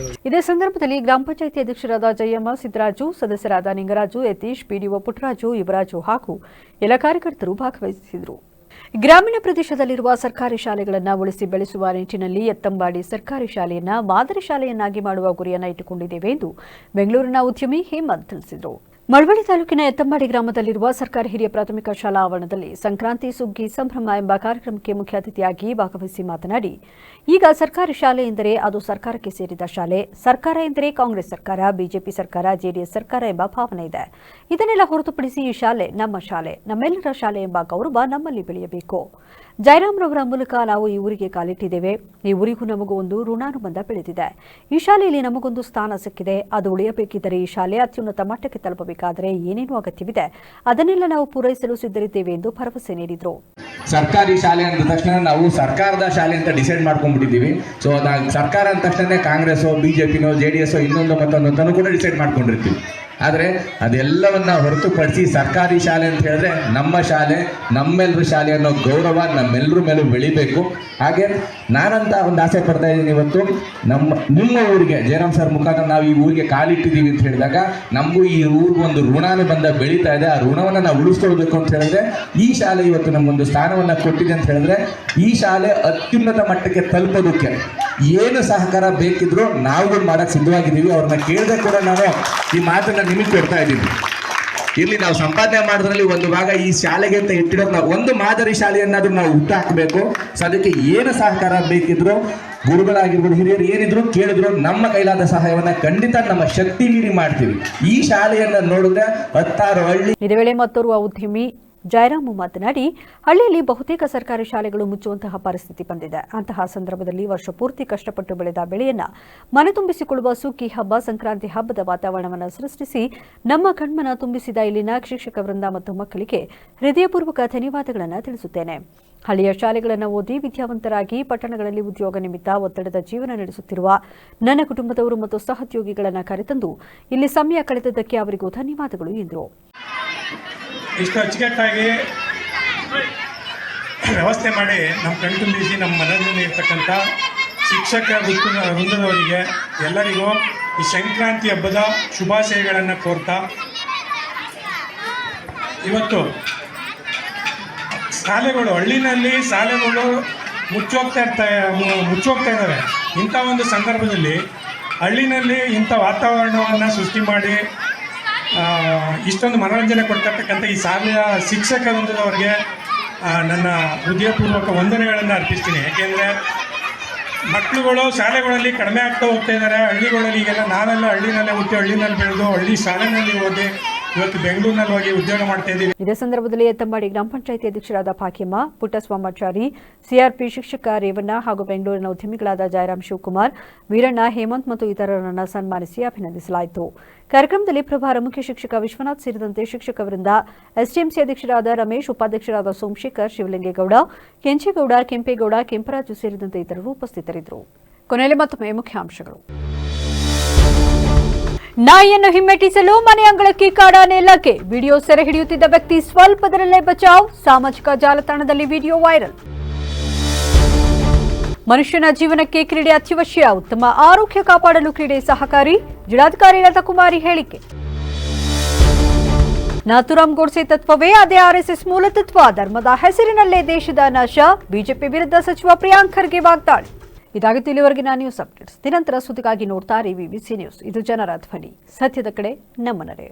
ಇದೇ ಸಂದರ್ಭದಲ್ಲಿ ಗ್ರಾಮ ಪಂಚಾಯಿತಿ ಅಧ್ಯಕ್ಷರಾದ ಜಯಮ್ಮ, ಸಿದ್ದರಾಜು, ಸದಸ್ಯರಾದ ನಿಂಗರಾಜು, ಯತೀಶ್, ಪಿಡಿಒ ಪುಟ್ಟರಾಜು, ಯುವರಾಜು ಹಾಗೂ ಎಲ್ಲ ಕಾರ್ಯಕರ್ತರು ಭಾಗವಹಿಸಿದರು. ಗ್ರಾಮೀಣ ಪ್ರದೇಶದಲ್ಲಿರುವ ಸರ್ಕಾರಿ ಶಾಲೆಗಳನ್ನು ಉಳಿಸಿ ಬೆಳೆಸುವ ನಿಟ್ಟಿನಲ್ಲಿ ಎತ್ತಂಬಾಡಿ ಸರ್ಕಾರಿ ಶಾಲೆಯನ್ನು ಮಾದರಿ ಶಾಲೆಯನ್ನಾಗಿ ಮಾಡುವ ಗುರಿಯನ್ನು ಇಟ್ಟುಕೊಂಡಿದ್ದೇವೆ ಎಂದು ಬೆಂಗಳೂರಿನ ಉದ್ಯಮಿ ಹೇಮಂತ್ ತಿಳಿಸಿದರು. ಮಳವಳ್ಳಿ ತಾಲೂಕಿನ ಎತ್ತಂಬಾಡಿ ಗ್ರಾಮದಲ್ಲಿರುವ ಸರ್ಕಾರಿ ಹಿರಿಯ ಪ್ರಾಥಮಿಕ ಶಾಲಾ ಆವರಣದಲ್ಲಿ ಸಂಕ್ರಾಂತಿ ಸುಗ್ಗಿ ಸಂಭ್ರಮ ಎಂಬ ಕಾರ್ಯಕ್ರಮಕ್ಕೆ ಮುಖ್ಯ ಅತಿಥಿಯಾಗಿ ಭಾಗವಹಿಸಿ ಮಾತನಾಡಿ, ಈಗ ಸರ್ಕಾರಿ ಶಾಲೆ ಎಂದರೆ ಅದು ಸರ್ಕಾರಕ್ಕೆ ಸೇರಿದ ಶಾಲೆ. ಸರ್ಕಾರ ಎಂದರೆ ಕಾಂಗ್ರೆಸ್ ಸರ್ಕಾರ, ಬಿಜೆಪಿ ಸರ್ಕಾರ, ಜೆಡಿಎಸ್ ಸರ್ಕಾರ ಎಂಬ ಭಾವನೆ ಇದೆ. ಇದನ್ನೆಲ್ಲ ಹೊರತುಪಡಿಸಿ ಈ ಶಾಲೆ ನಮ್ಮ ಶಾಲೆ, ನಮ್ಮೆಲ್ಲರ ಶಾಲೆ ಎಂಬ ಗೌರವ ನಮ್ಮಲ್ಲಿ ಬೆಳೆಯಬೇಕು. ಜಯರಾಮ್ರವರ ಮೂಲಕ ನಾವು ಈ ಊರಿಗೆ ಕಾಲಿಟ್ಟಿದ್ದೇವೆ. ಈ ಊರಿಗೂ ನಮಗೂ ಒಂದು ಋಣಾನುಬಂಧ ಬೆಳೆದಿದೆ. ಈ ಶಾಲೆಯಲ್ಲಿ ನಮಗೊಂದು ಸ್ಥಾನ ಸಿಕ್ಕಿದೆ. ಅದು ಉಳಿಯಬೇಕಿದ್ದರೆ ಈ ಶಾಲೆ ಅತ್ಯುನ್ನತ ಮಟ್ಟಕ್ಕೆ ತಲುಪಬೇಕಾದರೆ ಏನೇನು ಅಗತ್ಯವಿದೆ ಅದನ್ನೆಲ್ಲ ನಾವು ಪೂರೈಸಲು ಸಿದ್ಧರಿದ್ದೇವೆ ಎಂದು ಭರವಸೆ ನೀಡಿದರು. ಸರ್ಕಾರಿ ಶಾಲೆ ಅಂದ ತಕ್ಷಣ ನಾವು ಸರ್ಕಾರದ ಶಾಲೆ ಅಂತ ಡಿಸೈಡ್ ಮಾಡ್ಕೊಂಡ್ಬಿಟ್ಟಿದ್ದೀವಿ. ಸೊ ಸರ್ಕಾರ ಅಂದ ತಕ್ಷಣ ಕಾಂಗ್ರೆಸ್, ಬಿಜೆಪಿನೋ, JDS ಇನ್ನೊಂದು ಮತ್ತೊಂದು ಅಂತಾನು ಕೂಡ ಡಿಸೈಡ್ ಮಾಡ್ಕೊಂಡಿರ್ತೀವಿ. ಆದರೆ ಅದೆಲ್ಲವನ್ನ ಹೊರತುಪಡಿಸಿ ಸರ್ಕಾರಿ ಶಾಲೆ ಅಂತ ಹೇಳಿದ್ರೆ ನಮ್ಮ ಶಾಲೆ, ನಮ್ಮೆಲ್ಲರ ಶಾಲೆ ಅನ್ನೋ ಗೌರವ ನಮ್ಮೆಲ್ಲರ ಮೇಲೂ ಬೆಳಿಬೇಕು. ಹಾಗೆ ನಾನಂತ ಒಂದು ಆಸೆ ಪಡ್ತಾ ಇದ್ದೀನಿ. ಇವತ್ತು ನಿಮ್ಮ ಊರಿಗೆ ಜಯರಾಮ್ ಸರ್ ಮುಖಾಂತರ ನಾವು ಈ ಊರಿಗೆ ಕಾಲಿಟ್ಟಿದ್ದೀವಿ ಅಂತ ಹೇಳಿದಾಗ ನಮಗೂ ಈ ಊರಿಗೂ ಒಂದು ಋಣಾನುಬಂಧ ಬೆಳೀತಾ ಇದೆ. ಆ ಋಣವನ್ನು ನಾವು ಉಳಿಸ್ಕೊಳ್ಬೇಕು ಅಂತ ಹೇಳಿದ್ರೆ ಈ ಶಾಲೆ ಇವತ್ತು ನಮಗೊಂದು ಸ್ಥಾನವನ್ನು ಕೊಟ್ಟಿದೆ ಅಂತ ಹೇಳಿದ್ರೆ ಈ ಶಾಲೆ ಅತ್ಯುನ್ನತ ಮಟ್ಟಕ್ಕೆ ತಲುಪೋದಕ್ಕೆ ಏನು ಸಹಕಾರ ಬೇಕಿದ್ರು ನಾವುಗಳು ಮಾಡಕ್ಕೆ ಸಿದ್ಧವಾಗಿದ್ದೀವಿ. ಅವ್ರನ್ನ ಕೇಳದೆ ಕೂಡ ನಾನು ಈ ಮಾತನ್ನ ನಿಮಗೆ ಕೊಡ್ತಾ ಇದ್ದೀನಿ. ಇಲ್ಲಿ ನಾವು ಸಂಪಾದನೆ ಮಾಡೋದ್ರಲ್ಲಿ ಒಂದು ಭಾಗ ಈ ಶಾಲೆಗೆ ಅಂತ ಇಟ್ಟಿರೋದು ನಾವು ಒಂದು ಮಾದರಿ ಶಾಲೆಯನ್ನಾದ್ರೂ ನಾವು ಹುಟ್ಟು ಹಾಕಬೇಕು. ಸೊ ಅದಕ್ಕೆ ಏನು ಸಹಕಾರ ಬೇಕಿದ್ರು ಗುರುಗಳಾಗಿರ್ಬೋದು, ಹಿರಿಯರು ಏನಿದ್ರು ಕೇಳಿದ್ರು ನಮ್ಮ ಕೈಲಾದ ಸಹಾಯವನ್ನ ಖಂಡಿತ ನಮ್ಮ ಶಕ್ತಿ ಮೀರಿ ಮಾಡ್ತೀವಿ. ಈ ಶಾಲೆಯನ್ನ ನೋಡಿದ್ರೆ 10 ಹಳ್ಳಿ. ಇದೇ ವೇಳೆ ಮತ್ತೋರ್ವ ಉದ್ಯಮಿ ಜಯರಾಮು ಮಾತನಾಡಿ, ಹಳ್ಳಿಯಲ್ಲಿ ಬಹುತೇಕ ಸರ್ಕಾರಿ ಶಾಲೆಗಳು ಮುಚ್ಚುವಂತಹ ಪರಿಸ್ಥಿತಿ ಬಂದಿದೆ. ಅಂತಹ ಸಂದರ್ಭದಲ್ಲಿ ವರ್ಷ ಪೂರ್ತಿ ಕಷ್ಟಪಟ್ಟು ಬೆಳೆದ ಬೆಳೆಯನ್ನ ಮನೆ ತುಂಬಿಸಿಕೊಳ್ಳುವ ಸುಗ್ಗಿ ಹಬ್ಬ, ಸಂಕ್ರಾಂತಿ ಹಬ್ಬದ ವಾತಾವರಣವನ್ನು ಸೃಷ್ಟಿಸಿ ನಮ್ಮ ಕಣ್ಮನ ತುಂಬಿಸಿದ ಇಲ್ಲಿನ ಶಿಕ್ಷಕ ವೃಂದ ಮತ್ತು ಮಕ್ಕಳಿಗೆ ಹೃದಯಪೂರ್ವಕ ಧನ್ಯವಾದಗಳನ್ನು ತಿಳಿಸುತ್ತೇನೆ. ಹಳ್ಳಿಯ ಶಾಲೆಗಳನ್ನು ಓದಿ ವಿದ್ಯಾವಂತರಾಗಿ ಪಟ್ಟಣಗಳಲ್ಲಿ ಉದ್ಯೋಗ ನಿಮಿತ್ತ ಒತ್ತಡದ ಜೀವನ ನಡೆಸುತ್ತಿರುವ ನನ್ನ ಕುಟುಂಬದವರು ಮತ್ತು ಸಹೋದ್ಯೋಗಿಗಳನ್ನು ಕರೆತಂದು ಇಲ್ಲಿ ಸಮಯ ಕಳೆದದ್ದಕ್ಕೆ ಅವರಿಗೂ ಧನ್ಯವಾದಗಳು ಎಂದರು. ಇಷ್ಟು ಅಚ್ಚುಕಟ್ಟಾಗಿ ವ್ಯವಸ್ಥೆ ಮಾಡಿ ನಮ್ಮ ಕಣ್ತುಂಬಿಸಿ ನಮ್ಮ ಮನದಲ್ಲಿ ಇರ್ತಕ್ಕಂಥ ಶಿಕ್ಷಕ ವೃಂದದವರಿಗೆ ಎಲ್ಲರಿಗೂ ಈ ಸಂಕ್ರಾಂತಿ ಹಬ್ಬದ ಶುಭಾಶಯಗಳನ್ನು ಕೋರ್ತಾ, ಇವತ್ತು ಹಳ್ಳಿನಲ್ಲಿ ಶಾಲೆಗಳು ಮುಚ್ಚೋಗ್ತಾ ಇದ್ದಾವೆ. ಇಂಥ ಒಂದು ಸಂದರ್ಭದಲ್ಲಿ ಹಳ್ಳಿನಲ್ಲಿ ಇಂಥ ವಾತಾವರಣವನ್ನು ಸೃಷ್ಟಿ ಮಾಡಿ ಇಷ್ಟೊಂದು ಮನೋರಂಜನೆ ಕೊಡ್ತಿರ್ತಕ್ಕಂಥ ಈ ಶಾಲೆಯ ಶಿಕ್ಷಕ ವೃಂದದವರಿಗೆ ನನ್ನ ಹೃದಯಪೂರ್ವಕ ವಂದನೆಗಳನ್ನು ಅರ್ಪಿಸ್ತೀನಿ. ಯಾಕೆಂದರೆ ಮಕ್ಕಳುಗಳು ಶಾಲೆಗಳಲ್ಲಿ ಕಡಿಮೆ ಆಗ್ತಾ ಹೋಗ್ತಾ ಇದ್ದಾರೆ. ಹಳ್ಳಿಗಳಲ್ಲಿ ಈಗೆಲ್ಲ ನಾವೆಲ್ಲ ಹಳ್ಳಿನಲ್ಲೇ ಹುಟ್ಟಿ ಹಳ್ಳಿನಲ್ಲಿ ಬೆಳೆದು ಹಳ್ಳಿ ಶಾಲೆನಲ್ಲಿ ಓದಿ ಇವತ್ತು ಬೆಂಗಳೂರಿನಲ್ಲಿ ಹೋಗಿ ಉದ್ಯೋಗ ಮಾಡ್ತಾ ಇದ್ದೀವಿ. ಇದೇ ಸಂದರ್ಭದಲ್ಲಿ ಎತ್ತಂಬಾಡಿ ಗ್ರಾಮ ಪಂಚಾಯಿತಿ ಅಧ್ಯಕ್ಷರಾದ ಭಾಗ್ಯಮ್ಮ, ಪುಟ್ಟಸ್ವಾಮಾಚಾರಿ, ಸಿಆರ್ಪಿ ಶಿಕ್ಷಕ ರೇವಣ್ಣ ಹಾಗೂ ಬೆಂಗಳೂರಿನ ಉದ್ಯಮಿಗಳಾದ ಜಯರಾಮ್ ಶಿವಕುಮಾರ್, ವೀರಣ್ಣ, ಹೇಮಂತ್ ಮತ್ತು ಇತರರನ್ನು ಸನ್ಮಾನಿಸಿ ಅಭಿನಂದಿಸಲಾಯಿತು. ಕಾರ್ಯಕ್ರಮದಲ್ಲಿ ಪ್ರಭಾರ ಮುಖ್ಯ ಶಿಕ್ಷಕ ವಿಶ್ವನಾಥ್ ಸೇರಿದಂತೆ ಶಿಕ್ಷಕವರಿಂದ ಎಸ್ಡಿಎಂಸಿ ಅಧ್ಯಕ್ಷರಾದ ರಮೇಶ್, ಉಪಾಧ್ಯಕ್ಷರಾದ ಸೋಮಶೇಖರ್, ಶಿವಲಿಂಗೇಗೌಡ, ಕೆಂಚೇಗೌಡ, ಕೆಂಪೇಗೌಡ, ಕೆಂಪರಾಜು ಸೇರಿದಂತೆ ಇತರರು ಉಪಸ್ಥಿತರಿದ್ದರು. ಕೊನೆಯಲ್ಲಿ ಮತ್ತೊಮ್ಮೆ ಮುಖ್ಯಾಂಶಗಳು. ನಾಯಿಯನ್ನು ಹಿಮ್ಮೆಟ್ಟಿಸಲು ಮನೆ ಅಂಗಳಕ್ಕೆ ಕಾಡಾನೆ ಇಲಾಖೆ, ವಿಡಿಯೋ ಸೆರೆ ಹಿಡಿಯುತ್ತಿದ್ದ ವ್ಯಕ್ತಿ ಸ್ವಲ್ಪದರಲ್ಲೇ ಬಚಾವ್, ಸಾಮಾಜಿಕ ಜಾಲತಾಣದಲ್ಲಿ ವಿಡಿಯೋ ವೈರಲ್. ಮನುಷ್ಯನ ಜೀವನಕ್ಕೆ ಕ್ರೀಡೆ ಅತ್ಯವಶ್ಯ, ಉತ್ತಮ ಆರೋಗ್ಯ ಕಾಪಾಡಲು ಕ್ರೀಡೆ ಸಹಕಾರಿ, ಜಿಲ್ಲಾಧಿಕಾರಿ ಲತಾಕುಮಾರಿ ಹೇಳಿಕೆ. ನಾಥುರಾಮ್ ಗೋಡ್ಸೆ ತತ್ವವೇ ಅದೇ ಆರ್ಎಸ್ಎಸ್ ಮೂಲ ತತ್ವ, ಧರ್ಮದ ಹೆಸರಿನಲ್ಲೇ ದೇಶದ ನಾಶ, ಬಿಜೆಪಿ ವಿರುದ್ಧ ಸಚಿವ ಪ್ರಿಯಾಂಕ್ ಖರ್ಗೆ ವಾಗ್ದಾಳಿ. ಇದಾಗಿತ್ತು ಇಲ್ಲಿವರೆಗಿನ ನ್ಯೂಸ್ ಅಪ್ಡೇಟ್ಸ್. ನಿರಂತರ ಸುದ್ದಿಗಾಗಿ ನೋಡ್ತಾರೆ ವಿಬಿಸಿ ನ್ಯೂಸ್. ಇದು ಜನರ ಧ್ವನಿ, ಸತ್ಯದ ಕಡೆ ನಮ್ಮ ನಡೆ.